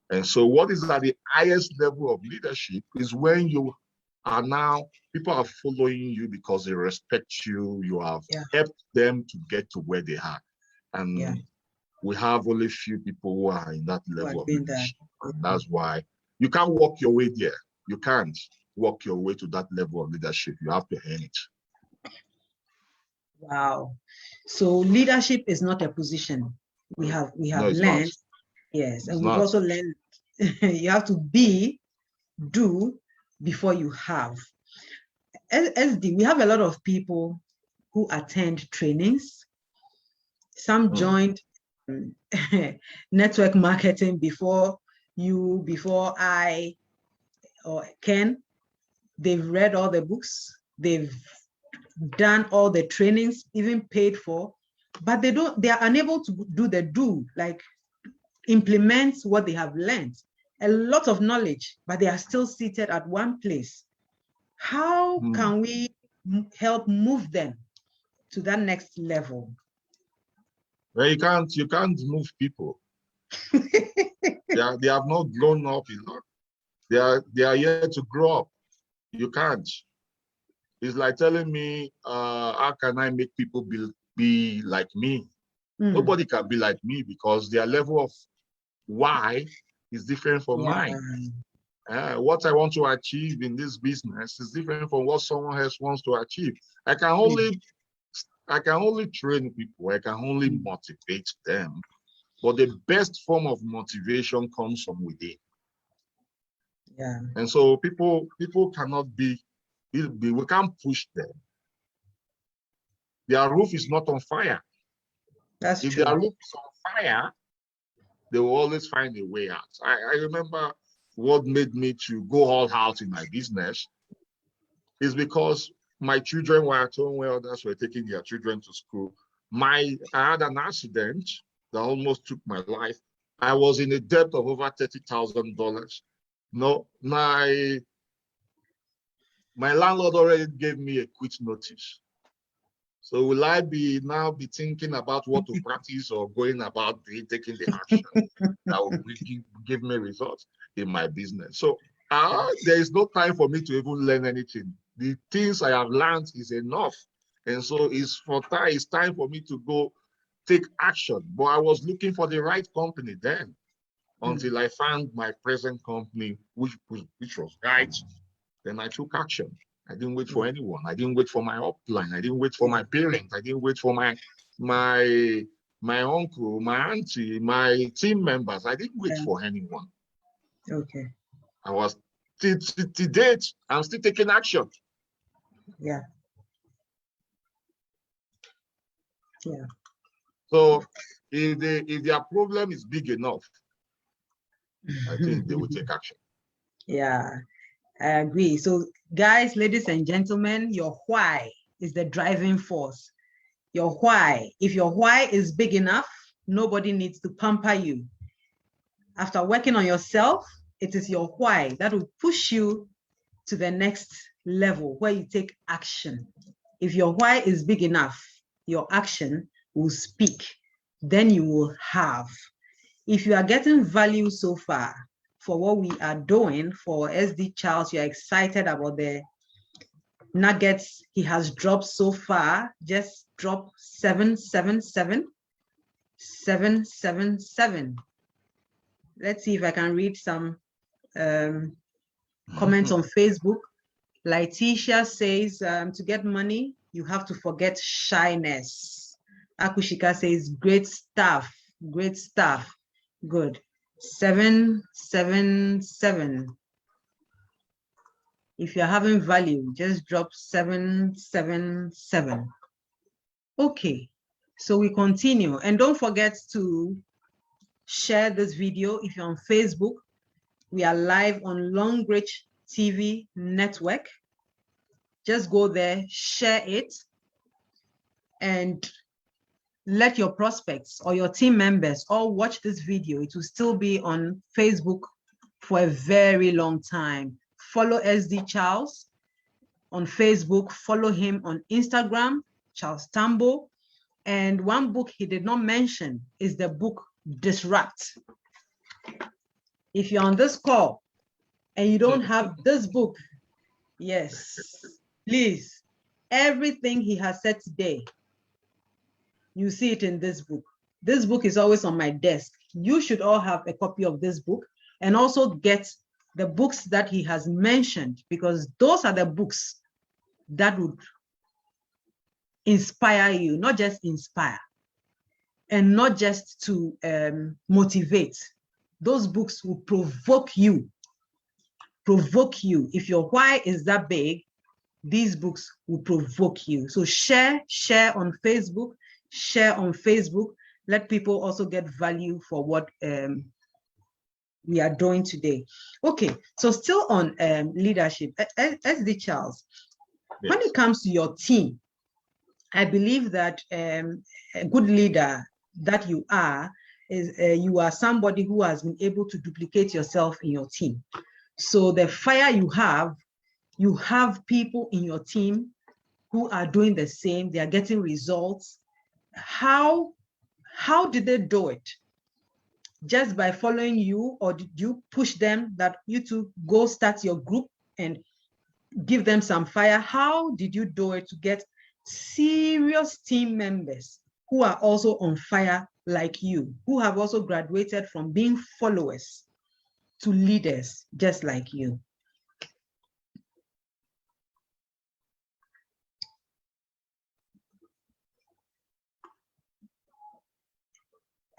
[SPEAKER 6] And so what is at the highest level of leadership is when you are now, people are following you because they respect you. You have helped them to get to where they are. And we have only few people who are in that level of leadership. And that's why you can't walk your way there. You can't work your way to that level of leadership. You have to earn it.
[SPEAKER 4] Wow. So leadership is not a position. We have
[SPEAKER 6] No, it's
[SPEAKER 4] learned,
[SPEAKER 6] not.
[SPEAKER 4] yes,
[SPEAKER 6] It's
[SPEAKER 4] and we've
[SPEAKER 6] not.
[SPEAKER 4] also learned you have to do before you have. SD, we have a lot of people who attend trainings. Some joined network marketing before I, or Ken. They've read all the books. They've done all the trainings, even paid for, but they are unable to like implement what they have learned. A lot of knowledge, but they are still seated at one place. How can we help move them to that next level?
[SPEAKER 6] Well, you can't move people. They have not grown up enough. They are yet to grow up. You can't. It's like telling me, how can I make people be like me? Nobody can be like me because their level of why is different from mine. What I want to achieve in this business is different from what someone else wants to achieve. I can only train people. I can only motivate them. But the best form of motivation comes from within.
[SPEAKER 4] Yeah.
[SPEAKER 6] And so people cannot we can't push them. Their roof is not on fire.
[SPEAKER 4] That's
[SPEAKER 6] if
[SPEAKER 4] true.
[SPEAKER 6] their roof is on fire, they will always find a way out. I remember what made me to go all out in my business is because my children were at home where others were taking their children to school. I had an accident that almost took my life. I was in a debt of over $30,000. No, my landlord already gave me a quit notice. So will I now be thinking about what to practice or going about taking the action that will give me results in my business? So there is no time for me to even learn anything. The things I have learned is enough. And so it's time for me to go take action. But I was looking for the right company then until I found my present company, which was right. Then I took action. I didn't wait for anyone. I didn't wait for my upline. I didn't wait for my parents. I didn't wait for my uncle, my auntie, my team members. I didn't wait for anyone.
[SPEAKER 4] Okay.
[SPEAKER 6] I was to date, I'm still taking action.
[SPEAKER 4] Yeah. Yeah.
[SPEAKER 6] So if their problem is big enough, I think they will take action.
[SPEAKER 4] Yeah, I agree. So guys, ladies and gentlemen, your why is the driving force. Your why. If your why is big enough, nobody needs to pamper you. After working on yourself, it is your why that will push you to the next level where you take action. If your why is big enough, your action will speak. Then you will have. If you are getting value so far for what we are doing for SD Charles, you're excited about the nuggets he has dropped so far. Just drop 777. 777. Let's see if I can read some comments on Facebook. Letitia says, to get money, you have to forget shyness. Akushika says, great stuff, great stuff. Good. 777. If you're having value, just drop 777. Okay, so we continue. And don't forget to share this video. If you're on Facebook, we are live on Longrich TV network. Just go there, share it, and let your prospects or your team members all watch this video. It will still be on Facebook for a very long time. Follow SD Charles on Facebook. Follow him on Instagram, Charles Tambo. And one book he did not mention is the book Disrupt. If you're on this call and you don't have this book, yes, please, everything he has said today, you see it in this book. This book is always on my desk. You should all have a copy of this book and also get the books that he has mentioned, because those are the books that would inspire you, not just inspire, and not just to motivate. Those books will provoke you. Provoke you. If your why is that big, these books will provoke you. So share on Facebook, share on Facebook. Let people also get value for what we are doing today. Okay, so still on leadership, SD Charles,
[SPEAKER 6] Yes.
[SPEAKER 4] when it comes to your team, I believe that a good leader that you are is you are somebody who has been able to duplicate yourself in your team. So the fire you have people in your team who are doing the same, they are getting results. How did they do it? Just by following you, or did you push them that you two go start your group and give them some fire? How did you do it to get serious team members who are also on fire like you, who have also graduated from being followers to leaders just like you?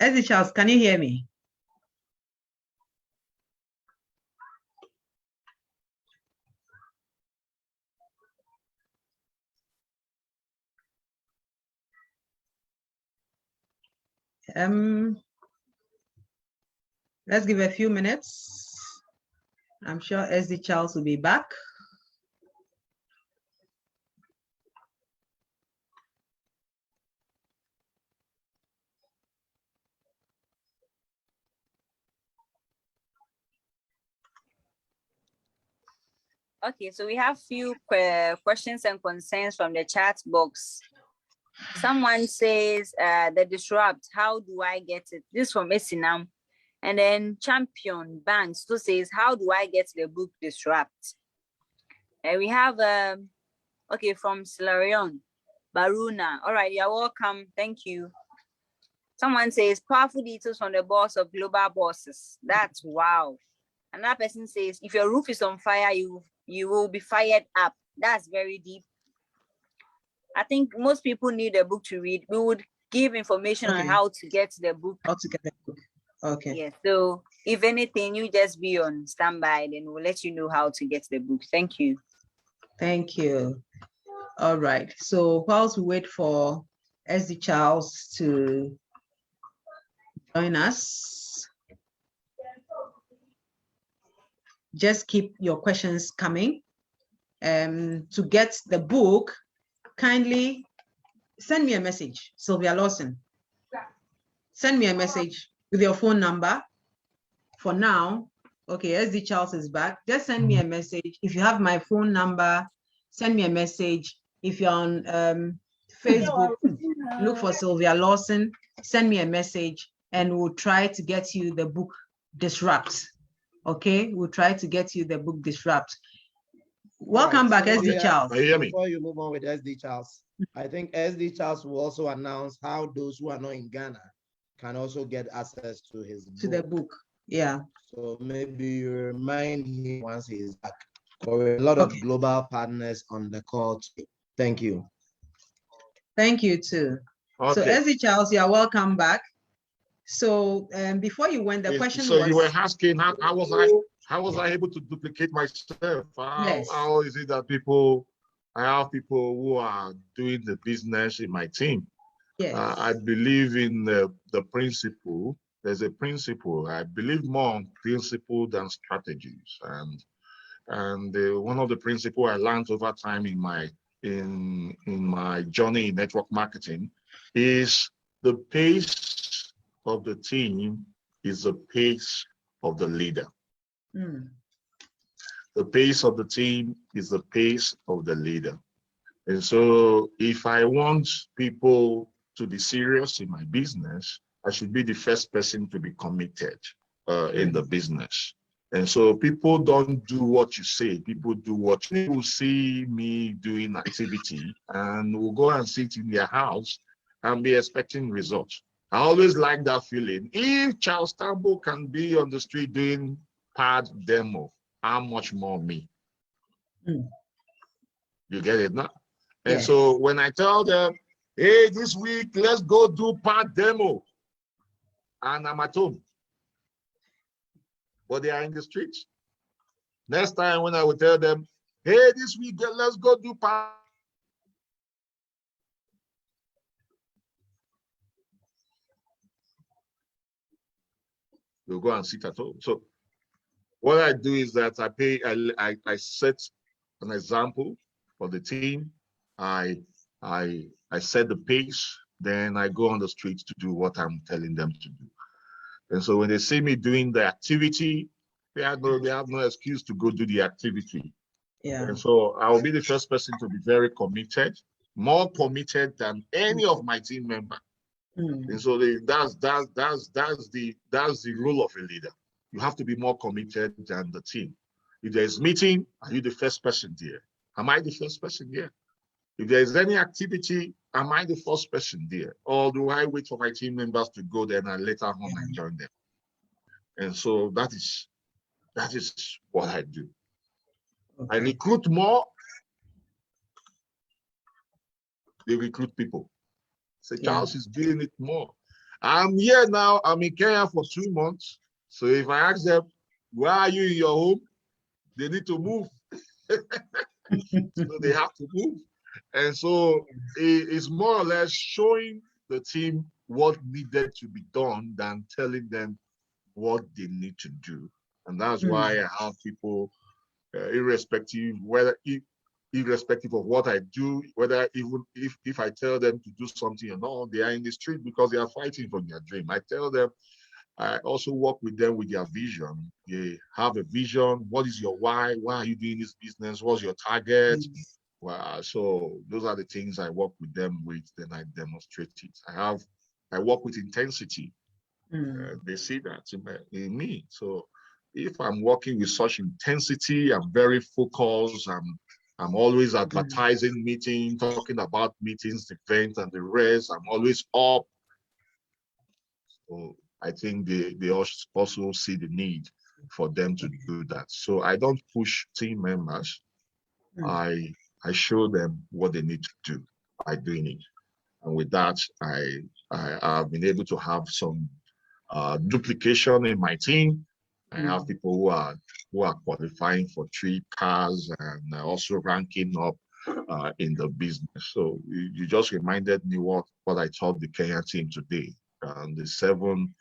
[SPEAKER 4] SD Charles, can you hear me? Let's give a few minutes. I'm sure SD Charles will be back.
[SPEAKER 2] Okay, so we have few questions and concerns from the chat box. Someone says, the disrupt, how do I get it? This from Esinam. And then Champion Banks still says, how do I get the book Disrupt? And we have, okay, from Slarion, Baruna. All right, you're welcome. Thank you. Someone says, powerful details from the boss of Global Bosses. That's wow. Another person says, if your roof is on fire, you will be fired up. That's very deep. I think most people need a book to read. We would give information on how to get the book.
[SPEAKER 4] How to get the book. Okay.
[SPEAKER 2] Yeah, so if anything, you just be on standby, then we'll let you know how to get the book. Thank you.
[SPEAKER 4] Thank you. All right. So whilst we wait for SD Charles to join us, just keep your questions coming. To get the book, kindly send me a message, Sylvia Lawson. Send me a message with your phone number. For now, okay, SD Charles is back. Just send me a message. If you have my phone number, send me a message. If you're on Facebook, look for Sylvia Lawson, send me a message, and we'll try to get you the book Disrupt. Okay, we'll try to get you the book Disrupt. Welcome back, SD Charles.
[SPEAKER 3] Before you move on with SD Charles, I think SD Charles will also announce how those who are not in Ghana can also get access to his book.
[SPEAKER 4] To the book, yeah.
[SPEAKER 3] So maybe you remind him once he is back. For a lot of global partners on the call today. Thank you.
[SPEAKER 4] Thank you too. Okay. So SD Charles, you are welcome back. So before you went, the question
[SPEAKER 6] so
[SPEAKER 4] was.
[SPEAKER 6] You were asking how was I able to duplicate myself? How is it that I have people who are doing the business in my team? Yes. I believe in the principle. There's a principle. I believe more on principle than strategies. And one of the principles I learned over time in my journey in network marketing is the pace of the team is the pace of the leader. The pace of the team is the pace of the leader. And so if I want people to be serious in my business, I should be the first person to be committed in the business. And so people don't do what you say, people do what people see me doing activity and will go and sit in their house and be expecting results. I always like that feeling. If Charles Tambo can be on the street doing pad demo, how much more me.
[SPEAKER 4] Mm.
[SPEAKER 6] You get it now? And
[SPEAKER 4] Yes.
[SPEAKER 6] so when I tell them, hey, this week, let's go do part demo, and I'm at home, but they are in the streets. Next time when I will tell them, hey, this week, let's go do part, they'll go and sit at home. So what I do is that I set an example for the team. I set the pace, then I go on the streets to do what I'm telling them to do. And so when they see me doing the activity, they have no excuse to go do the activity.
[SPEAKER 4] Yeah.
[SPEAKER 6] And so I will be the first person to be very committed, more committed than any of my team members.
[SPEAKER 4] Mm.
[SPEAKER 6] And so that's the role of a leader. You have to be more committed than the team. If there's meeting, are you the first person there? Am I the first person there? If there's any activity, am I the first person there? Or do I wait for my team members to go there and later on I join them? And so that is what I do.
[SPEAKER 4] Okay.
[SPEAKER 6] I recruit more, they recruit people. So Charles is doing it more. I'm here now, I'm in Kenya for 2 months. So if I ask them, where are you in your home? They need to move. So they have to move. And so it's more or less showing the team what needed to be done than telling them what they need to do. And that's why I have people, irrespective of what I do, whether even if I tell them to do something or not, they are in the street because they are fighting for their dream. I tell them, I also work with them with their vision. They have a vision. What is your why? Why are you doing this business? What's your target? Well, so those are the things I work with them with, then I demonstrate it. I work with intensity. They see that in me. So if I'm working with such intensity, I'm very focused. I'm always advertising meetings, talking about meetings, the event and the rest. I'm always up. So I think they also see the need for them to do that. So I don't push team members. I show them what they need to do by doing it. And with that, I've been able to have some duplication in my team. I have people who are qualifying for 3 cars and also ranking up in the business. So you just reminded me what I taught the Kenya team today. The 7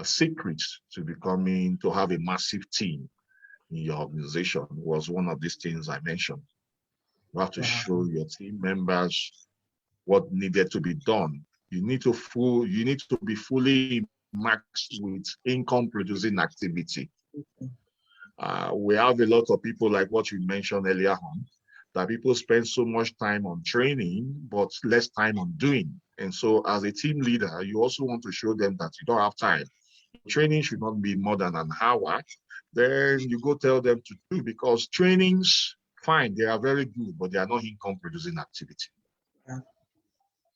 [SPEAKER 6] secrets to have a massive team in your organization was one of these things I mentioned. You have to show your team members what needed to be done. You need to be fully maxed with income producing activity. We have a lot of people like what you mentioned earlier on, that people spend so much time on training, but less time on doing. And so as a team leader, you also want to show them that you don't have time. Training should not be more than an hour. Then you go tell them to do, because trainings, fine, they are very good, but they are not income producing activity.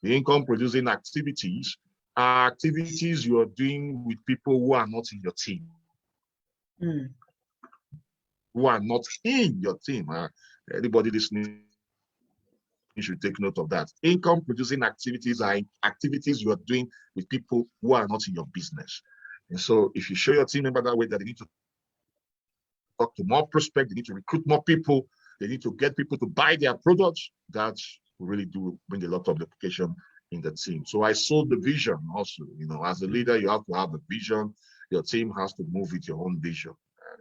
[SPEAKER 6] The income producing activities are activities you are doing with people who are not in your team. Who are not in your team. Anybody listening should take note of that. Income producing activities are activities you are doing with people who are not in your business. And so if you show your team member that way, that they need to talk to more prospects, they need to recruit more people, they need to get people to buy their products, that will really do bring a lot of duplication in the team. So I sold the vision also. As a leader, you have to have a vision. Your team has to move with your own vision.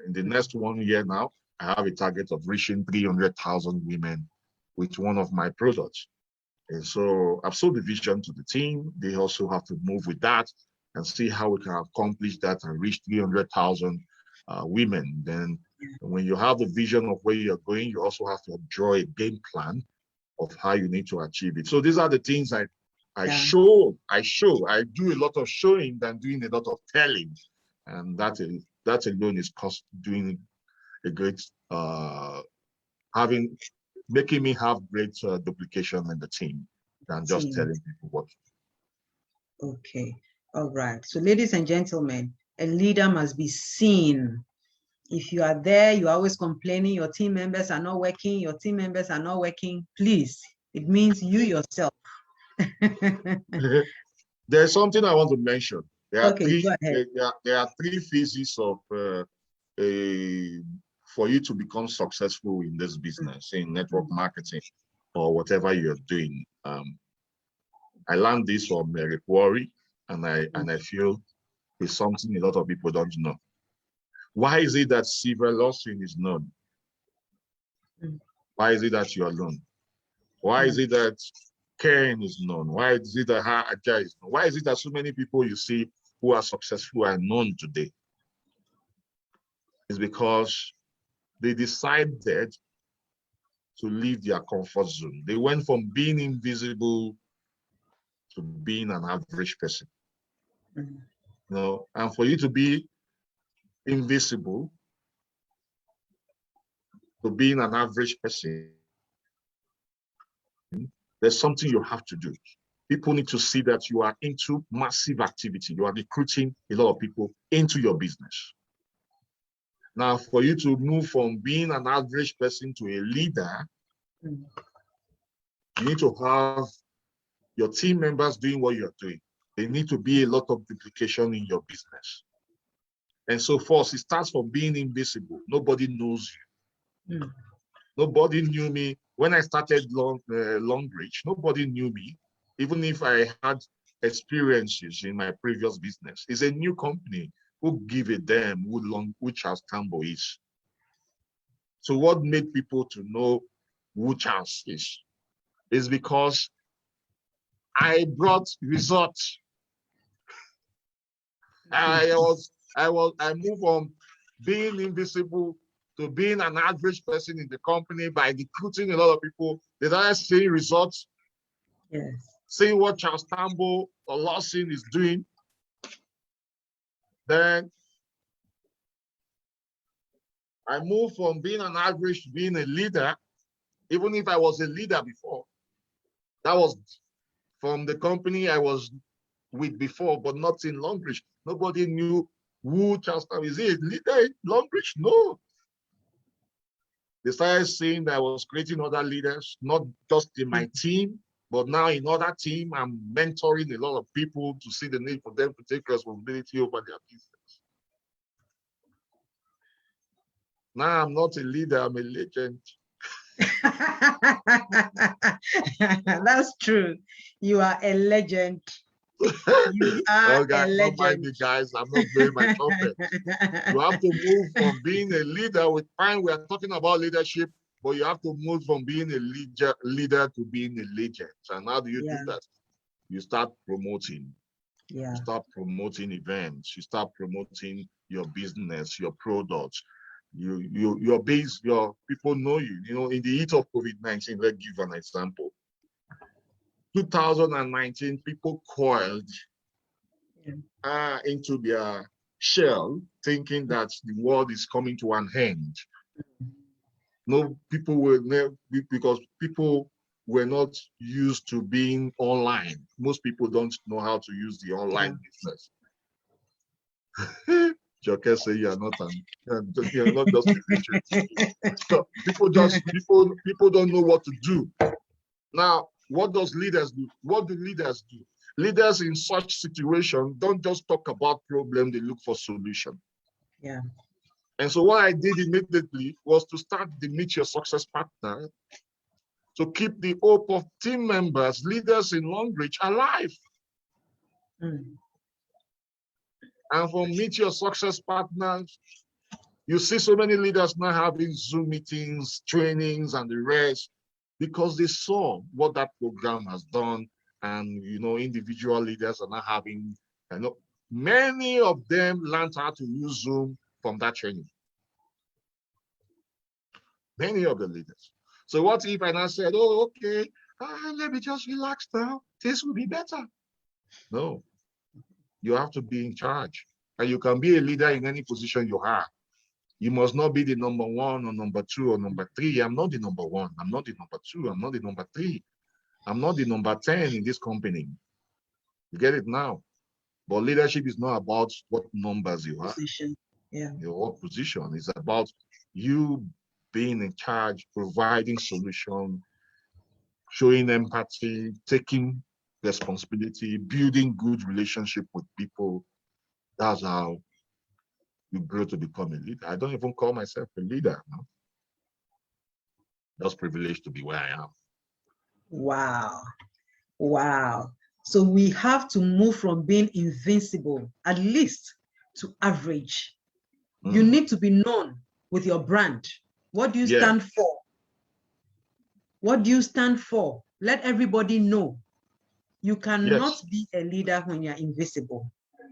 [SPEAKER 6] In the next 1 year now, I have a target of reaching 300,000 women with one of my products. And so I've sold the vision to the team. They also have to move with that and see how we can accomplish that and reach 300,000 women. Then when you have the vision of where you're going, you also have to draw a game plan of how you need to achieve it. So these are the things I show. I do a lot of showing than doing a lot of telling. And that alone is doing a great, making me have great duplication in the team than just telling people what to do.
[SPEAKER 4] Okay. All right. So ladies and gentlemen, a leader must be seen. If you are there, you are always complaining, your team members are not working, please, it means you yourself.
[SPEAKER 6] There's something I want to mention.
[SPEAKER 4] Okay, go ahead.
[SPEAKER 6] There are three phases of for you to become successful in this business, in network marketing or whatever you're doing. I learned this from Eric Worre, and I feel it's something a lot of people don't know. Why is it that Silver Lawson is known? Why is it that you're known? Why is it that Ken is known? Why is it that Aja is known? Why is it that so many people you see who are successful are known today? It's because they decided to leave their comfort zone. They went from being invisible to being an average person. You know, and for you to be invisible to being an average person, there's something you have to do. People need to see that you are into massive activity. You are recruiting a lot of people into your business. Now, for you to move from being an average person to a leader, you need to have your team members doing what you're doing. There need to be a lot of duplication in your business. And so first, it starts from being invisible. Nobody knows you. Nobody knew me. When I started Longrich, nobody knew me, even if I had experiences in my previous business. It's a new company. Who give a damn who Charles Campbell is? So what made people to know who Charles is because I brought results. I moved from being invisible to being an average person in the company by recruiting a lot of people. They started seeing results, seeing what Charles Campbell or Lawson is doing. Then I moved from being an average to being a leader, even if I was a leader before. That was from the company I was with before, but not in Longrich. Nobody knew who Charles Campbell is. He a leader in Longrich? No. They started seeing that I was creating other leaders, not just in my team, but now in other team, I'm mentoring a lot of people to see the need for them to take responsibility over their business. Now I'm not a leader, I'm a legend.
[SPEAKER 4] That's true. You are a legend. You are a legend.
[SPEAKER 6] Don't mind me, guys. I'm not blowing my trumpet. You have to move from being a leader. With time, we are talking about leadership, but you have to move from being a leader to being a legend. And how do you do that? You start promoting. You start promoting events. You start promoting your business, your products. Your base, your people know you. You know, in the heat of COVID-19, let's give an example. 2019, people coiled into their shell, thinking that the world is coming to an end. No, people were never, because people were not used to being online. Most people don't know how to use the online business. Joker say you're not just a legend. So people don't know what to do. Now, what does leaders do? What do leaders do? Leaders in such situation don't just talk about problem, they look for solution. And so what I did immediately was to start the Meet Your Success Partner to keep the hope of team members, leaders in Longrich alive. And from Meet Your Success Partners, you see so many leaders now having Zoom meetings, trainings, and the rest, because they saw what that program has done. And, you know, individual leaders are now having, you know, many of them learned how to use Zoom from that training. Many of the leaders. So what if I now said, oh, okay, let me just relax now. This will be better. No, you have to be in charge. And you can be a leader in any position you have. You must not be the number one or number two or number three. I'm not the number one. I'm not the number two. I'm not the number three. I'm not the number 10 in this company. You get it now? But leadership is not about what numbers you have. your work position. It's about you being in charge, providing solution, showing empathy, taking responsibility, building good relationship with people. That's how you grow to become a leader. I don't even call myself a leader. No? Just privileged to be where I am.
[SPEAKER 4] Wow. Wow. So we have to move from being invincible, at least, to average. You need to be known with your brand. What do you stand for? What do you stand for? Let everybody know. You cannot be a leader when you're invisible.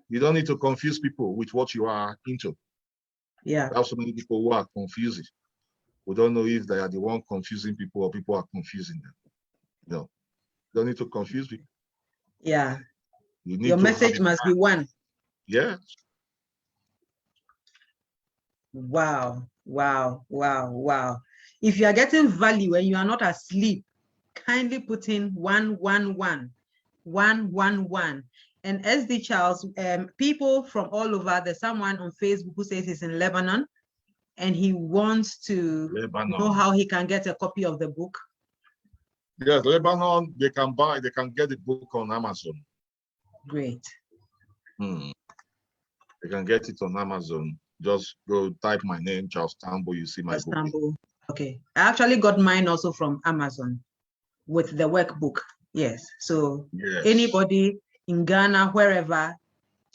[SPEAKER 6] You don't need to confuse people with what you are into.
[SPEAKER 4] Yeah.
[SPEAKER 6] There are so many people who are confused. We don't know if they are the one confusing people or people are confusing them. No, you don't need to confuse people.
[SPEAKER 4] Yeah.
[SPEAKER 6] You need
[SPEAKER 4] your
[SPEAKER 6] to
[SPEAKER 4] message must be one.
[SPEAKER 6] Yeah.
[SPEAKER 4] Wow. Wow. Wow. Wow. If you are getting value and you are not asleep, kindly put in 111. 111. And SD Charles, people from all over, there's someone on Facebook who says he's in Lebanon and he wants to know how he can get a copy of the book.
[SPEAKER 6] Yes, Lebanon, they can get the book on Amazon.
[SPEAKER 4] Great.
[SPEAKER 6] They can get it on Amazon. Just go type my name, Charles Tambo, you see my book.
[SPEAKER 4] Okay. I actually got mine also from Amazon with the workbook. Yes. So anybody in Ghana, wherever,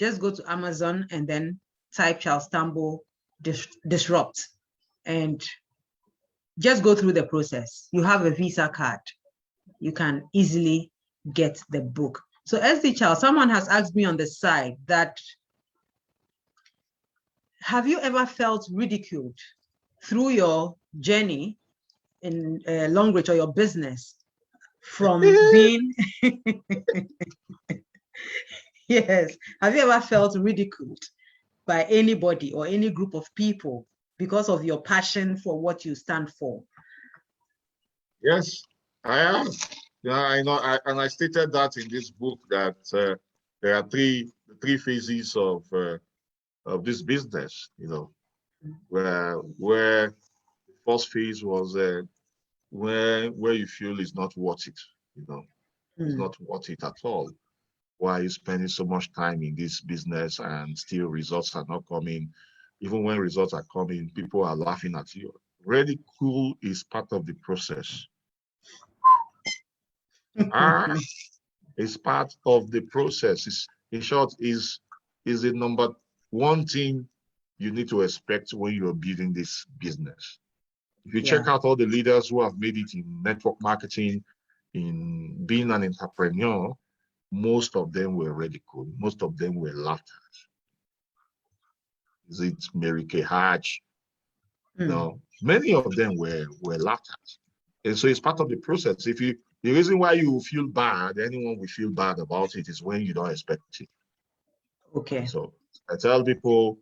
[SPEAKER 4] just go to Amazon and then type Charles Tambo disrupt and just go through the process. You have a Visa card. You can easily get the book. So SD Charles, someone has asked me on the side that, have you ever felt ridiculed through your journey in Longrich or your business from being, yes, have you ever felt ridiculed by anybody or any group of people because of your passion for what you stand for?
[SPEAKER 6] Yes, I am. Yeah, I know, and I stated that in this book that there are three phases of this business. You know, where the first phase was where you feel it's not worth it. You know, it's not worth it at all. Why are you spending so much time in this business and still results are not coming? Even when results are coming, people are laughing at you. Ridicule is part of the process. It's part of the process. In short, is the number one thing you need to expect when you're building this business. If you check out all the leaders who have made it in network marketing, in being an entrepreneur, most of them were ridiculed. Most of them were laughed at. Is it Mary Kay Hatch? No, many of them were laughed at. And so it's part of the process. The reason why you feel bad, anyone will feel bad about it, is when you don't expect it.
[SPEAKER 4] Okay.
[SPEAKER 6] So I tell people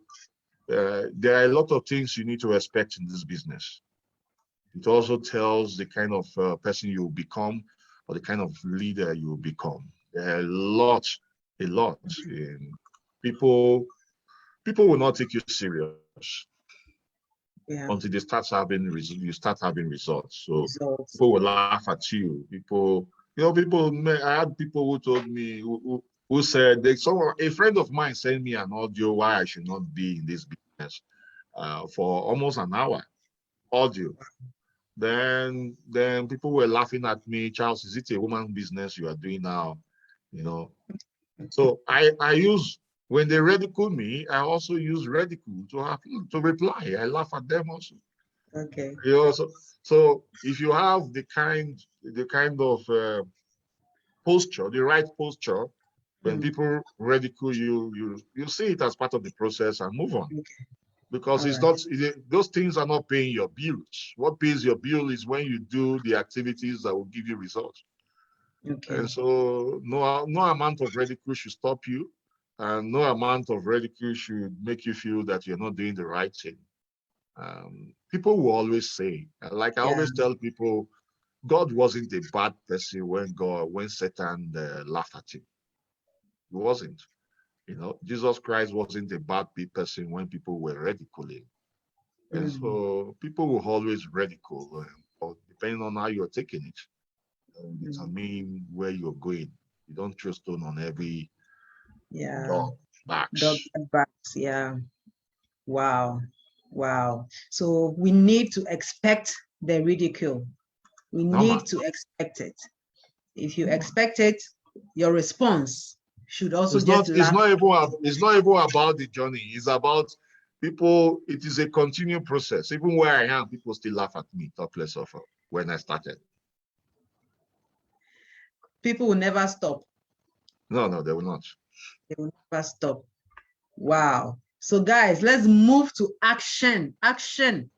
[SPEAKER 6] there are a lot of things you need to expect in this business. It also tells the kind of person you will become or the kind of leader you will become. There are a lot. People will not take you serious until they start having results. So people will laugh at you. I had people who told me, who said, a friend of mine sent me an audio why I should not be in this business for almost an hour, audio. Then people were laughing at me. Charles, is it a woman business you are doing now? You know. So I use, when they ridicule me, I also use ridicule to reply. I laugh at them also.
[SPEAKER 4] Okay.
[SPEAKER 6] So if you have the kind of posture, the right posture, when people ridicule you, you see it as part of the process and move on.
[SPEAKER 4] Okay.
[SPEAKER 6] Because those things are not paying your bills. What pays your bill is when you do the activities that will give you results.
[SPEAKER 4] Okay.
[SPEAKER 6] And so no amount of ridicule should stop you, and no amount of ridicule should make you feel that you're not doing the right thing. People will always say, like I always tell people, God wasn't a bad person when Satan laughed at him. He wasn't. You know, Jesus Christ wasn't a bad person when people were ridiculing. And so people will always ridicule, or depending on how you're taking it, determine where you're going. You don't throw stone on every dog backs.
[SPEAKER 4] Dog backs, yeah. Wow. Wow. So we need to expect the ridicule. We need to expect it. If you expect it, your response should also
[SPEAKER 6] It's
[SPEAKER 4] just
[SPEAKER 6] not,
[SPEAKER 4] laugh.
[SPEAKER 6] it's not even about the journey. It's about people. It is a continuing process. Even where I am, people still laugh at me, talk less of when I started.
[SPEAKER 4] People will never stop.
[SPEAKER 6] No, they will not.
[SPEAKER 4] They will never stop. Wow. So guys, let's move to action. Action.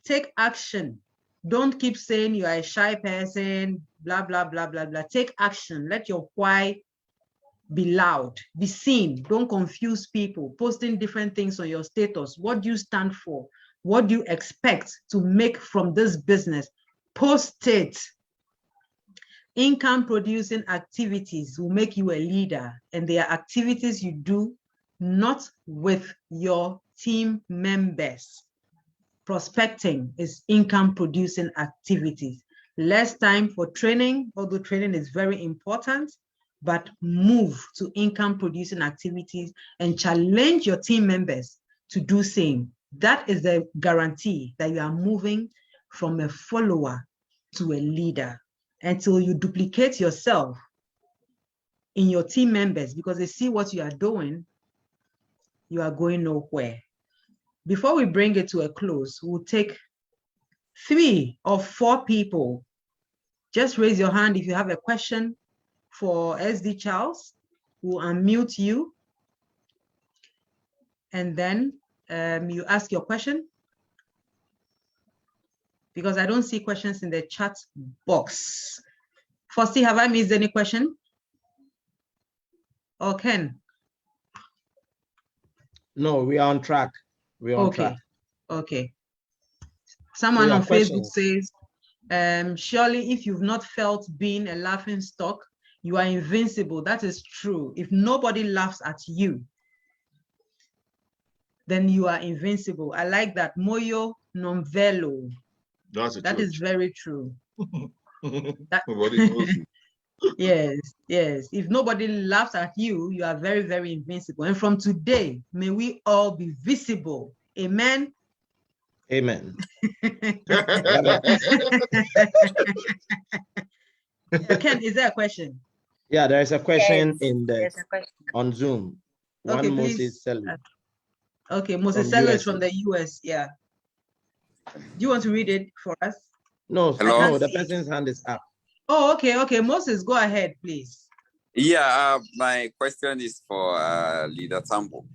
[SPEAKER 4] Take action. Don't keep saying you are a shy person, blah, blah, blah, blah, blah. Take action. Let your why be loud, be seen. Don't confuse people. Posting different things on your status. What do you stand for? What do you expect to make from this business? Post it. Income producing activities will make you a leader, and they are activities you do not with your team members. Prospecting is income producing activities. Less time for training, although training is very important, but move to income producing activities and challenge your team members to do same. That is the guarantee that you are moving from a follower to a leader. Until you duplicate yourself in your team members because they see what you are doing, you are going nowhere. Before we bring it to a close, we'll take 3 or 4 people. Just raise your hand if you have a question for SD Charles. We'll unmute you. And then you ask your question. Because I don't see questions in the chat box. Fosti, have I missed any question? Or Ken?
[SPEAKER 3] No, we are on track. We're on track.
[SPEAKER 4] Okay. Someone on Facebook
[SPEAKER 3] questions?
[SPEAKER 4] says, surely if you've not felt being a laughing stock, you are invincible. That is true. If nobody laughs at you, then you are invincible. I like that. Moyo non velo. That is very true.
[SPEAKER 6] Nobody knows you.
[SPEAKER 4] Yes. If nobody laughs at you, you are very, very invincible. And from today, may we all be visible. Amen.
[SPEAKER 3] Amen.
[SPEAKER 4] Ken, is there a question?
[SPEAKER 3] Yeah, there is a question
[SPEAKER 2] There's a question
[SPEAKER 3] on Zoom.
[SPEAKER 4] Okay,
[SPEAKER 3] Moses Selu.
[SPEAKER 4] Okay, Moses Selu is from the US. Yeah. Do you want to read it for us?
[SPEAKER 3] No, the person's hand is up.
[SPEAKER 4] Oh, okay. Moses, go ahead, please.
[SPEAKER 7] Yeah, my question is for Leader Tambo.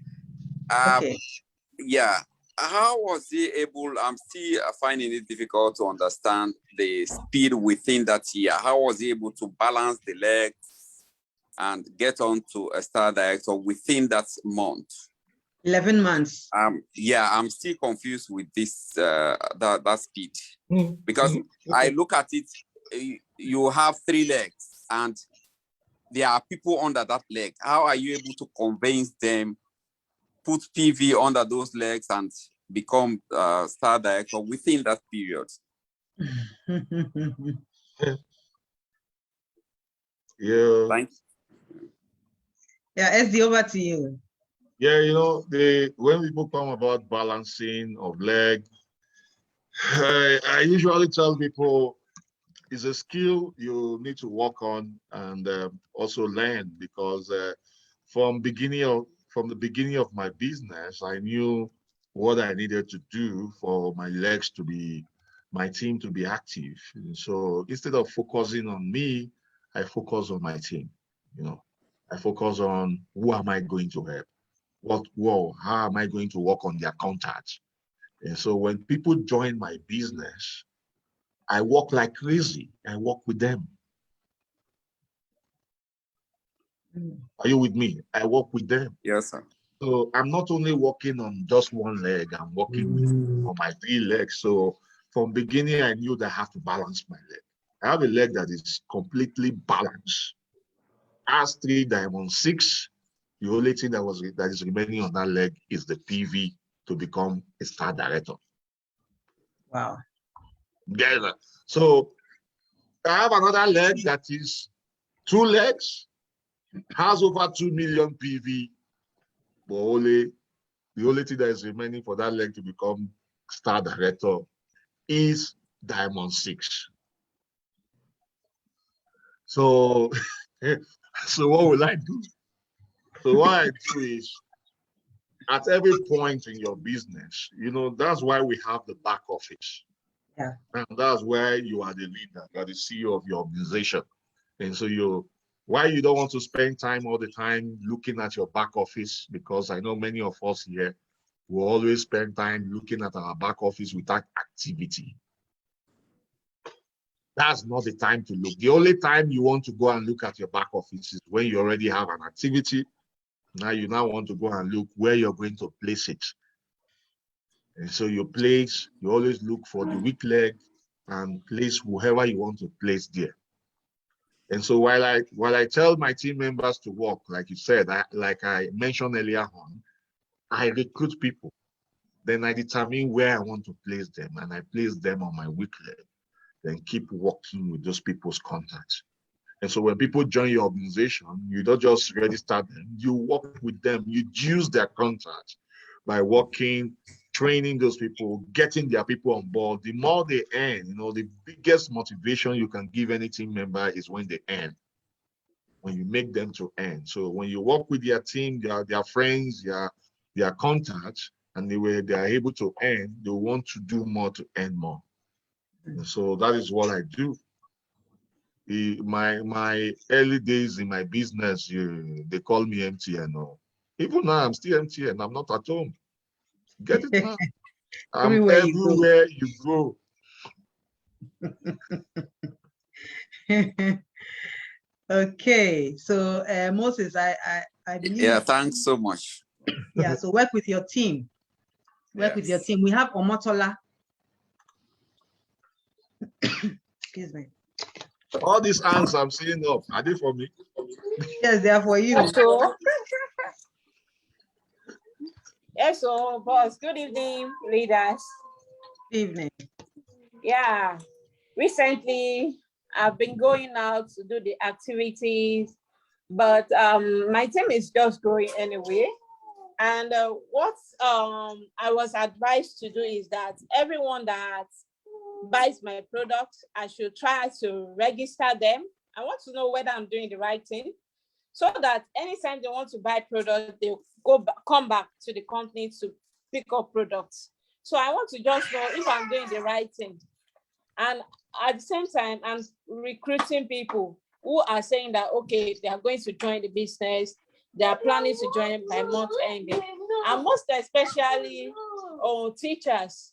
[SPEAKER 4] Okay.
[SPEAKER 7] Yeah, how was he able? I'm still finding it difficult to understand the speed within that year. How was he able to balance the legs and get on to a star director within that month?
[SPEAKER 4] 11 months.
[SPEAKER 7] Yeah, I'm still confused with this that speed because I look at it. You have 3 legs and there are people under that leg. How are you able to convince them, put PV under those legs and become star director within that period?
[SPEAKER 6] Yeah.
[SPEAKER 7] Thanks.
[SPEAKER 4] Yeah, SD, over to you.
[SPEAKER 6] Yeah, you know, when people come about balancing of leg, I usually tell people it's a skill you need to work on and also learn because from the beginning of my business, I knew what I needed to do for my legs to be, my team to be active. And so instead of focusing on me, I focus on my team. You know, I focus on who am I going to help? How am I going to work on their contacts? And so when people join my business, I work like crazy. I work with them. Are you with me? I work with them.
[SPEAKER 7] Yes, sir.
[SPEAKER 6] So I'm not only working on just one leg, I'm working on my 3 legs. So from beginning, I knew that I have to balance my leg. I have a leg that is completely balanced. As 3 diamond 6, The only thing that is remaining on that leg is the PV to become a star director.
[SPEAKER 4] Wow.
[SPEAKER 6] Yeah. So I have another leg that is 2 legs, has over 2 million PV, but the only thing that is remaining for that leg to become star director is Diamond 6. So, so what will I do? So what I do is, at every point in your business, that's why we have the back office.
[SPEAKER 4] Yeah.
[SPEAKER 6] And that's where you are the leader, you are the CEO of your organization. And so why you don't want to spend time all the time looking at your back office, because I know many of us here will always spend time looking at our back office without activity. That's not the time to look. The only time you want to go and look at your back office is when you already have an activity. Now you want to go and look where you're going to place it. And so you always look for the weak leg and place whoever you want to place there. And so while I tell my team members to work, like you said, like I mentioned earlier on, I recruit people. Then I determine where I want to place them, and I place them on my weak leg. Then keep working with those people's contacts. And so when people join your organization, you don't just register them, you work with them, you use their contacts by working, training those people, getting their people on board. The more they earn, the biggest motivation you can give any team member is when they earn, when you make them to earn. So when you work with their team, their friends, their contacts, and they are able to earn, they want to do more to earn more. And so that is what I do. My early days in my business, they call me MTN. Even now, I'm still MTN. I'm not at home. Get it now? I'm everywhere you go.
[SPEAKER 4] Okay, so Moses, I believe.
[SPEAKER 7] Yeah, thanks so much.
[SPEAKER 4] Yeah, so work with your team. Work with your team. We have Omotola. Excuse me.
[SPEAKER 6] All these hands I'm seeing up, are they for me?
[SPEAKER 4] Yes, they are for you.
[SPEAKER 8] Yes, so boss, good evening, leaders.
[SPEAKER 4] Good evening.
[SPEAKER 8] Yeah, recently I've been going out to do the activities, but my team is just growing anyway. And what I was advised to do is that everyone that buys my product, I should try to register them. I want to know whether I'm doing the right thing, so that anytime they want to buy product, they come back to the company to pick up products. So I want to just know if I'm doing the right thing. And at the same time, I'm recruiting people who are saying that, okay, they are going to join the business. They are planning to join by month ending. And most especially teachers.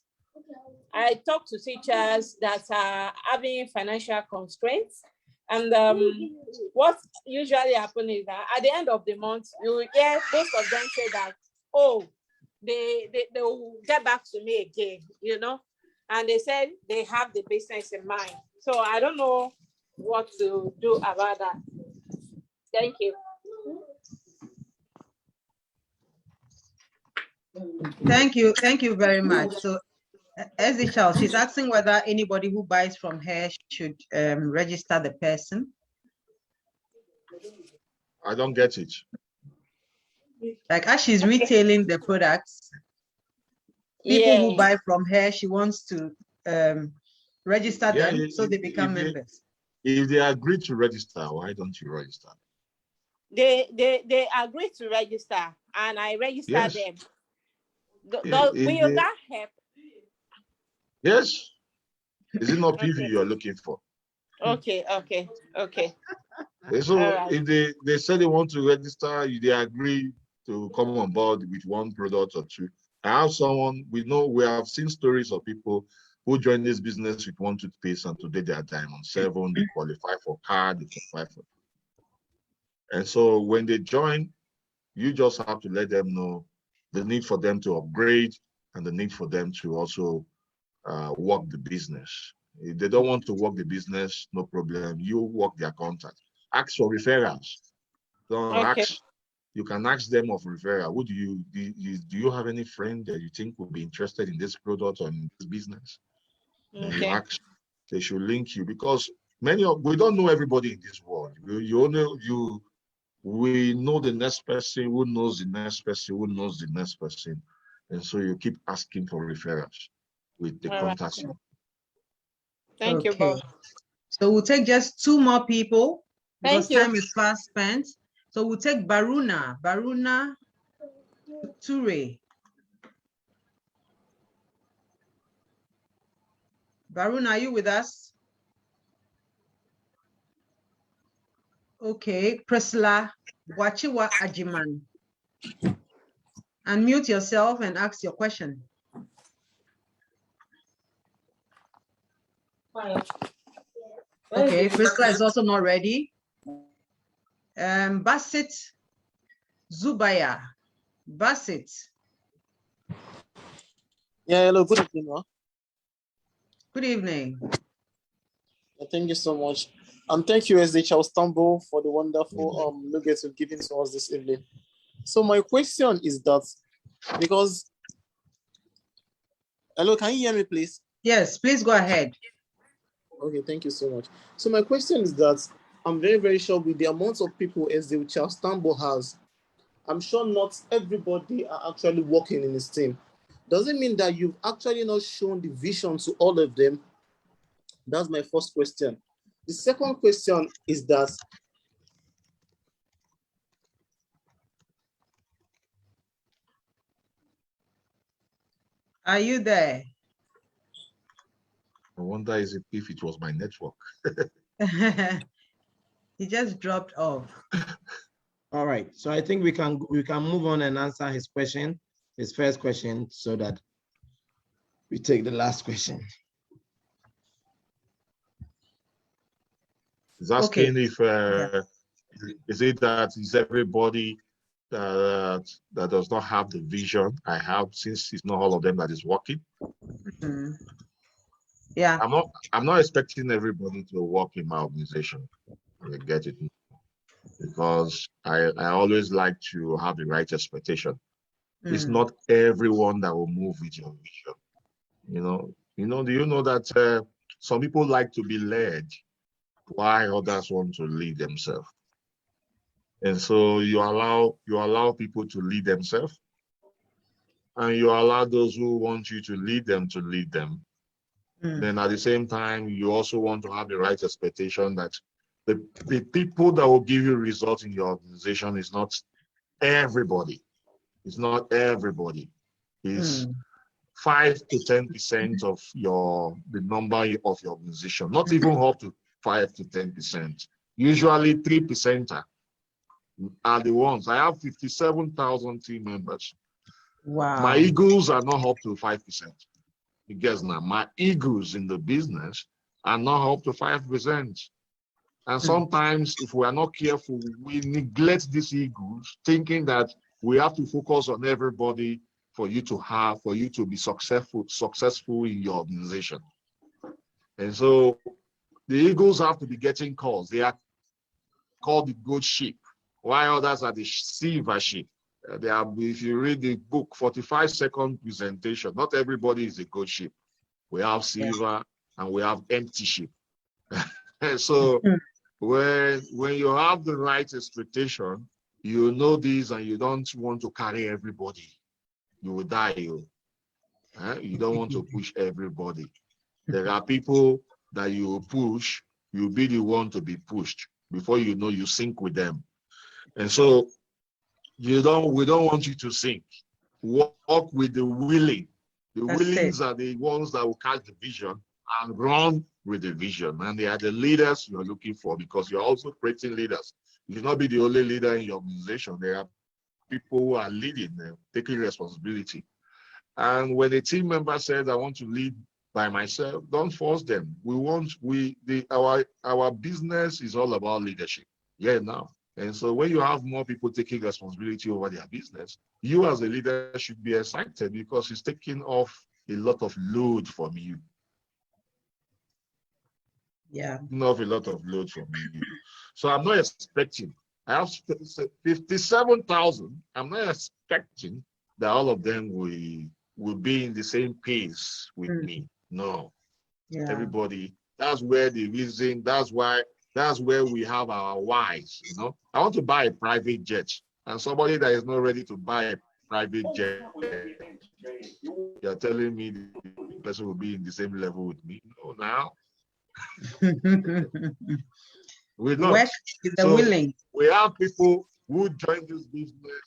[SPEAKER 8] I talk to teachers that are having financial constraints. And what usually happens is that at the end of the month, you will hear most of them say that, oh, they will get back to me again, and they said they have the business in mind. So I don't know what to do about that. Thank you.
[SPEAKER 4] Thank you. Thank you very much. So Ezichal, she's asking whether anybody who buys from her should register the person.
[SPEAKER 6] I don't get it.
[SPEAKER 4] Like, as she's retailing the products, people who buy from her, she wants to register them so they become members.
[SPEAKER 6] If they agree to register, why don't you register?
[SPEAKER 8] They agree to register, and I register them. Will that help?
[SPEAKER 6] Yes. Is it not PV you're looking for?
[SPEAKER 8] Okay.
[SPEAKER 6] So if they say they want to register, they agree to come on board with one product or two. I have someone, we have seen stories of people who joined this business with one toothpaste, and today they are Diamond 7, they qualify for card, they qualify for. And so when they join, you just have to let them know the need for them to upgrade and the need for them to also work the business. If they don't want to work the business, no problem. You work their contact. Ask for referrals. Don't ask you can ask them of referral. Would do you have any friend that you think would be interested in this product or in this business? And you
[SPEAKER 8] Okay.
[SPEAKER 6] ask, they should link you, because we don't know everybody in this world. We know the next person who knows the next person who knows the next person. And so you keep asking for referrals with the
[SPEAKER 8] All right.
[SPEAKER 6] contacts.
[SPEAKER 8] Thank you,
[SPEAKER 4] Okay.
[SPEAKER 8] boss.
[SPEAKER 4] So we'll take just 2 more people because
[SPEAKER 8] Thank you.
[SPEAKER 4] time is fast spent. So we'll take Baruna Ture. Baruna, are you with us? Okay, Priscilla Wachiwa Ajiman. Unmute yourself and ask your question. Okay, Priscilla is also not ready. Basit Zubaya. Basit.
[SPEAKER 9] Yeah, hello, good evening.
[SPEAKER 4] Good evening.
[SPEAKER 9] Thank you so much. And thank you, SD Charles Tambo, for the wonderful nuggets you've given to us this evening. So my question is that, because, hello, can you hear me, please?
[SPEAKER 4] Yes, please go ahead.
[SPEAKER 9] Okay, thank you so much. So my question is that I'm very, very sure with the amount of people SD Charles Tambo has, I'm sure not everybody are actually working in his team. Does it mean that you've actually not shown the vision to all of them? That's my first question. The second question is that,
[SPEAKER 4] Are you there?
[SPEAKER 6] I wonder if it was my network.
[SPEAKER 4] He just dropped off.
[SPEAKER 3] All right, so I think we can move on and answer his question, his first question, so that we take the last question.
[SPEAKER 6] He's asking
[SPEAKER 4] Okay.
[SPEAKER 6] if is it that is everybody that does not have the vision I have, since it's not all of them that is working.
[SPEAKER 4] Mm-hmm. Yeah.
[SPEAKER 6] I'm not expecting everybody to work in my organization. I get it, because I always like to have the right expectation. It's not everyone that will move with your vision. Do you know that some people like to be led while others want to lead themselves? And so you allow people to lead themselves, and you allow those who want you to lead them. Then at the same time, you also want to have the right expectation that the people that will give you results in your organization is not everybody. It's not everybody. It's 5 to 10% of the number of your organization, not even up to 5 to 10%. Usually 3% are the ones. I have 57,000 team members.
[SPEAKER 4] Wow.
[SPEAKER 6] My eagles are not up to 5%. You guess now, my eagles in the business are not up to 5%. And sometimes, if we are not careful, we neglect these eagles, thinking that we have to focus on everybody for you to be successful in your organization. And so the eagles have to be getting calls. They are called the good sheep, while others are the silver sheep. If you read the book, 45-second presentation, not everybody is a good sheep. We have silver and we have empty sheep. And so when you have the right expectation, you know this, and you don't want to carry everybody. You will die. You don't want to push everybody. There are people that you will push, you'll be the one to be pushed. Before you know, you sink with them. And so we don't want you to sink. Walk with the willing. The willings are the ones that will catch the vision and run with the vision. And they are the leaders you're looking for, because you're also creating leaders. You will not be the only leader in your organization. There are people who are leading them, taking responsibility. And when a team member says, I want to lead by myself, don't force them. Our business is all about leadership. Yeah, now. And so when you have more people taking responsibility over their business, you as a leader should be excited, because it's taking off a lot of load from you.
[SPEAKER 4] Yeah.
[SPEAKER 6] Taking off a lot of load from you. So I'm not expecting I have 57,000. I'm not expecting that all of them will be in the same pace with me. No.
[SPEAKER 4] Yeah.
[SPEAKER 6] Everybody, that's where the reason, that's where we have our whys, you know. I want to buy a private jet, and somebody that is not ready to buy a private jet, you're telling me the person will be in the same level with me? No, now. We're not.
[SPEAKER 4] Work is the
[SPEAKER 6] So
[SPEAKER 4] willing.
[SPEAKER 6] we have people who join this business,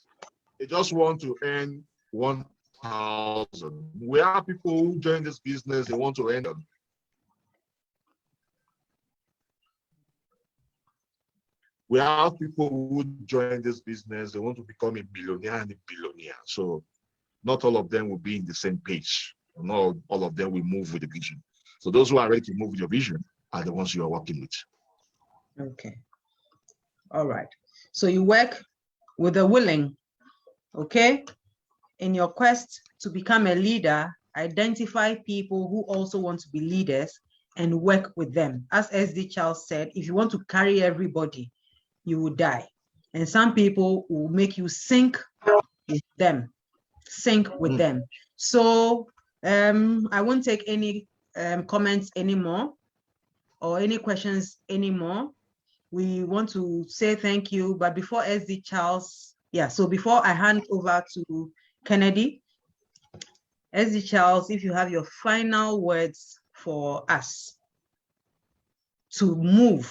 [SPEAKER 6] they just want to earn 1,000. We have people who join this business, they want to earn. We have people who join this business, they want to become a billionaire and a billionaire. So not all of them will be in the same page. Not all of them will move with the vision. So those who are ready to move with your vision are the ones you are working with.
[SPEAKER 4] Okay. All right. So you work with the willing, okay? In your quest to become a leader, identify people who also want to be leaders and work with them. As SD Charles said, if you want to carry everybody, you will die. And some people will make you sink with them, So I won't take any comments anymore or any questions anymore. We want to say thank you, but before SD Charles, so before I hand over to Kennedy, SD Charles, if you have your final words for us to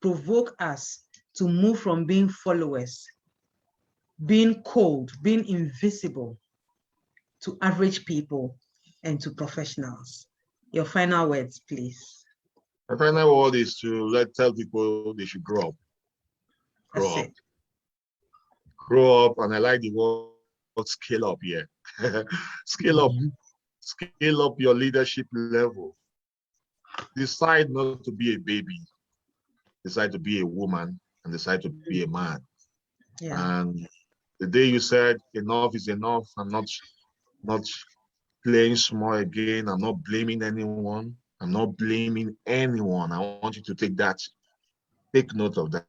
[SPEAKER 4] provoke us to move from being followers, being cold, being invisible, to average people and to professionals. Your final words, please.
[SPEAKER 6] My final word is to tell people they should grow up. Grow up, and I like the word scale up here. Scale up. Scale up your leadership level. Decide not to be a baby. Decide to be a woman, and decide to be a man.
[SPEAKER 4] Yeah.
[SPEAKER 6] And the day you said enough is enough, I'm not playing small again. I'm not blaming anyone. I'm not blaming anyone. I want you to take note of that.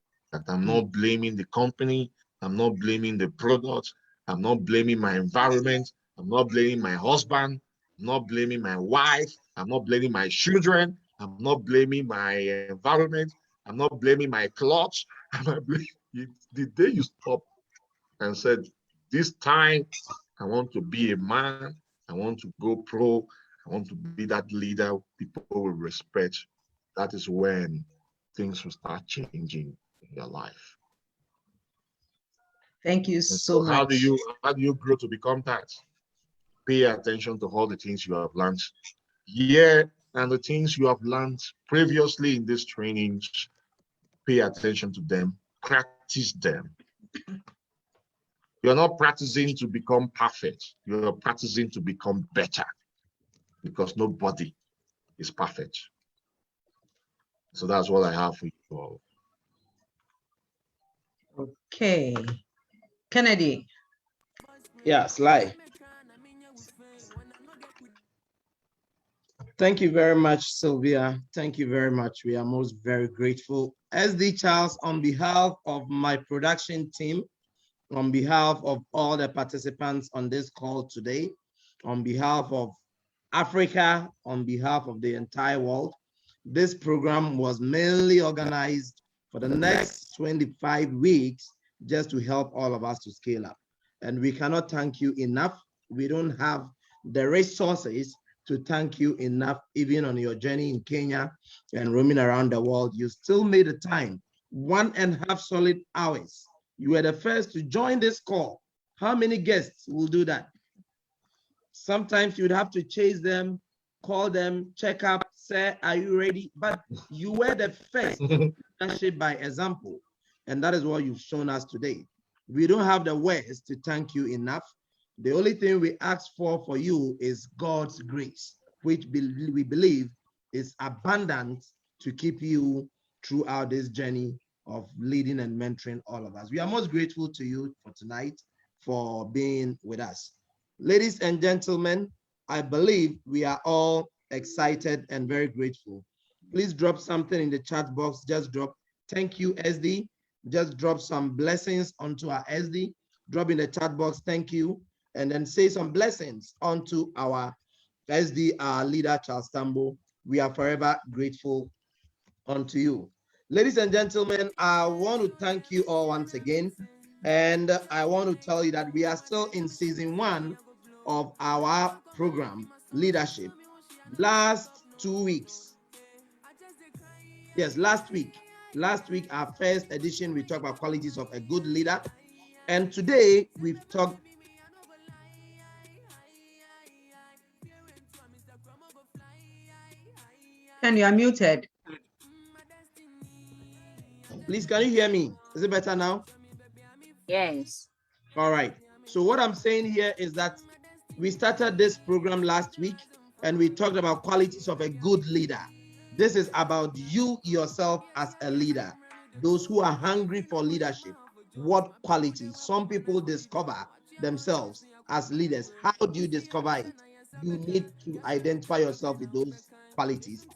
[SPEAKER 6] I'm not blaming the company. I'm not blaming the product. I'm not blaming my environment. I'm not blaming my husband. I'm not blaming my wife. I'm not blaming my children. I'm not blaming my environment. I'm not blaming my clothes. The day you stop and said, this time I want to be a man, I want to go pro, I want to be that leader people will respect, that is when things will start changing in your life.
[SPEAKER 4] Thank you so much.
[SPEAKER 6] How do you grow to become that? Pay attention to all the things you have learned here and the things you have learned previously in these trainings. Pay attention to them, practice them. You're not practicing to become perfect. You're practicing to become better, because nobody is perfect. So that's what I have for you all.
[SPEAKER 4] Okay. Kennedy.
[SPEAKER 3] Yeah, Sly. Thank you very much, Sylvia. Thank you very much. We are most very grateful. SD Charles, on behalf of my production team, on behalf of all the participants on this call today, on behalf of Africa, on behalf of the entire world, this program was mainly organized for the next 25 weeks just to help all of us to scale up. And we cannot thank you enough. We don't have the resources to thank you enough. Even on your journey in Kenya and roaming around the world, you still made the time, 1.5 solid hours. You were the first to join this call. How many guests will do that? Sometimes you'd have to chase them, call them, check up, say, are you ready? But you were the first leadership by example. And that is what you've shown us today. We don't have the words to thank you enough. The only thing we ask for you is God's grace, which we believe is abundant to keep you throughout this journey of leading and mentoring all of us. We are most grateful to you for tonight, for being with us. Ladies and gentlemen, I believe we are all excited and very grateful. Please drop something in the chat box. Just drop, thank you, SD. just drop some blessings onto our SD, drop in the chat box, thank you, and then say some blessings onto our SD, our leader, Charles Tambo. We are forever grateful unto you. Ladies and gentlemen, I want to thank you all once again. And I want to tell you that we are still in season 1 of our program, Leadership. Last 2 weeks, yes, last week, our first edition, we talked about qualities of a good leader. And today we've talked.
[SPEAKER 4] And you are muted.
[SPEAKER 3] Please, can you hear me? Is it better now?
[SPEAKER 2] Yes.
[SPEAKER 3] All right. So what I'm saying here is that we started this program last week and we talked about qualities of a good leader. This is about you yourself as a leader. Those who are hungry for leadership. What qualities? Some people discover themselves as leaders. How do you discover it? You need to identify yourself with those qualities.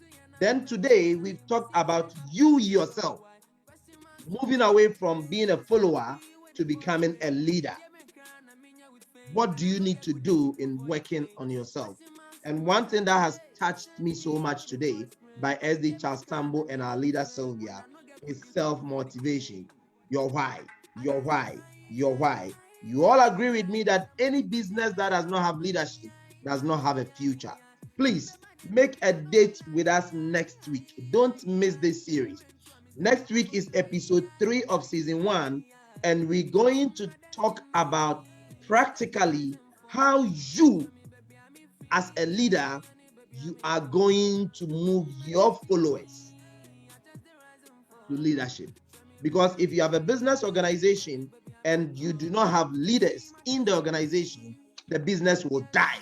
[SPEAKER 3] Then today we've talked about you yourself, moving away from being a follower to becoming a leader. What do you need to do in working on yourself? And one thing that has touched me so much today by SD Charles Tambo and our leader Sylvia is self-motivation. Your why, your why, your why. You all agree with me that any business that does not have leadership does not have a future. Please make a date with us next week. Don't miss this series. Next week is episode 3 of season 1, and we're going to talk about practically how you, as a leader, you are going to move your followers to leadership. Because if you have a business organization and you do not have leaders in the organization, the business will die.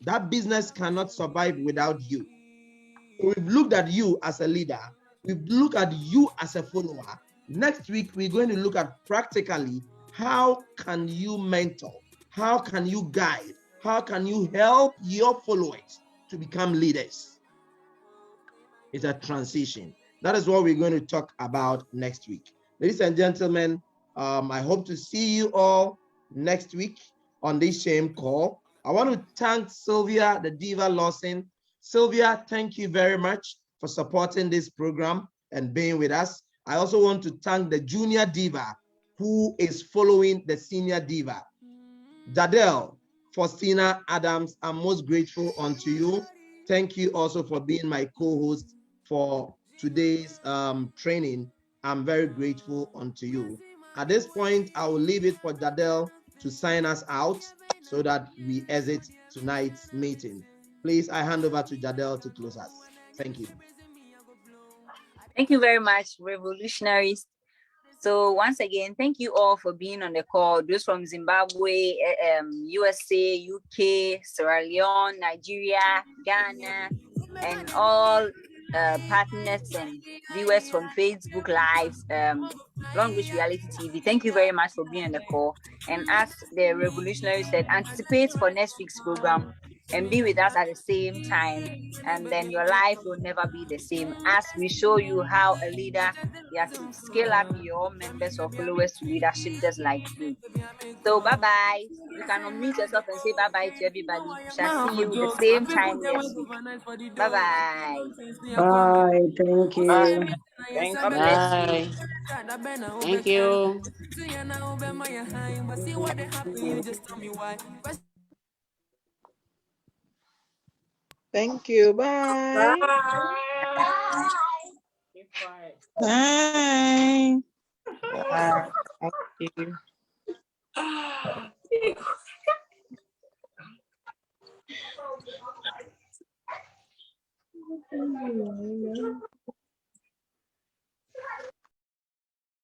[SPEAKER 3] That business cannot survive without you. So we've looked at you as a leader. We've looked at you as a follower. Next week, we're going to look at practically how can you mentor? How can you guide? How can you help your followers to become leaders? It's a transition. That is what we're going to talk about next week. Ladies and gentlemen, I hope to see you all next week on this same call. I want to thank Sylvia, the Diva Lawson. Sylvia, thank you very much for supporting this program and being with us. I also want to thank the Junior Diva who is following the Senior Diva. Jadelle, Faustina Adams, I'm most grateful unto you. Thank you also for being my co-host for today's training. I'm very grateful unto you. At this point, I will leave it for Jadelle to sign us out so that we exit tonight's meeting. Please, I hand over to Jadelle to close us. Thank you.
[SPEAKER 2] Thank you very much, revolutionaries. So once again, thank you all for being on the call. Those from Zimbabwe, USA, UK, Sierra Leone, Nigeria, Ghana, and all partners and viewers from Facebook Live, Longrich Reality TV. Thank you very much for being on the call. And as the revolutionary said, anticipate for next week's program and be with us at the same time. And then your life will never be the same as we show you how a leader, you have to scale up your members or followers to leadership just like you. So bye-bye. You can unmute yourself and say bye-bye to everybody. We shall see you the same time next week. Bye-bye.
[SPEAKER 10] Bye. Thank you.
[SPEAKER 2] God bless you.
[SPEAKER 10] Bye. Thank you.
[SPEAKER 11] Thank you. Bye. Bye. Bye. Thank you.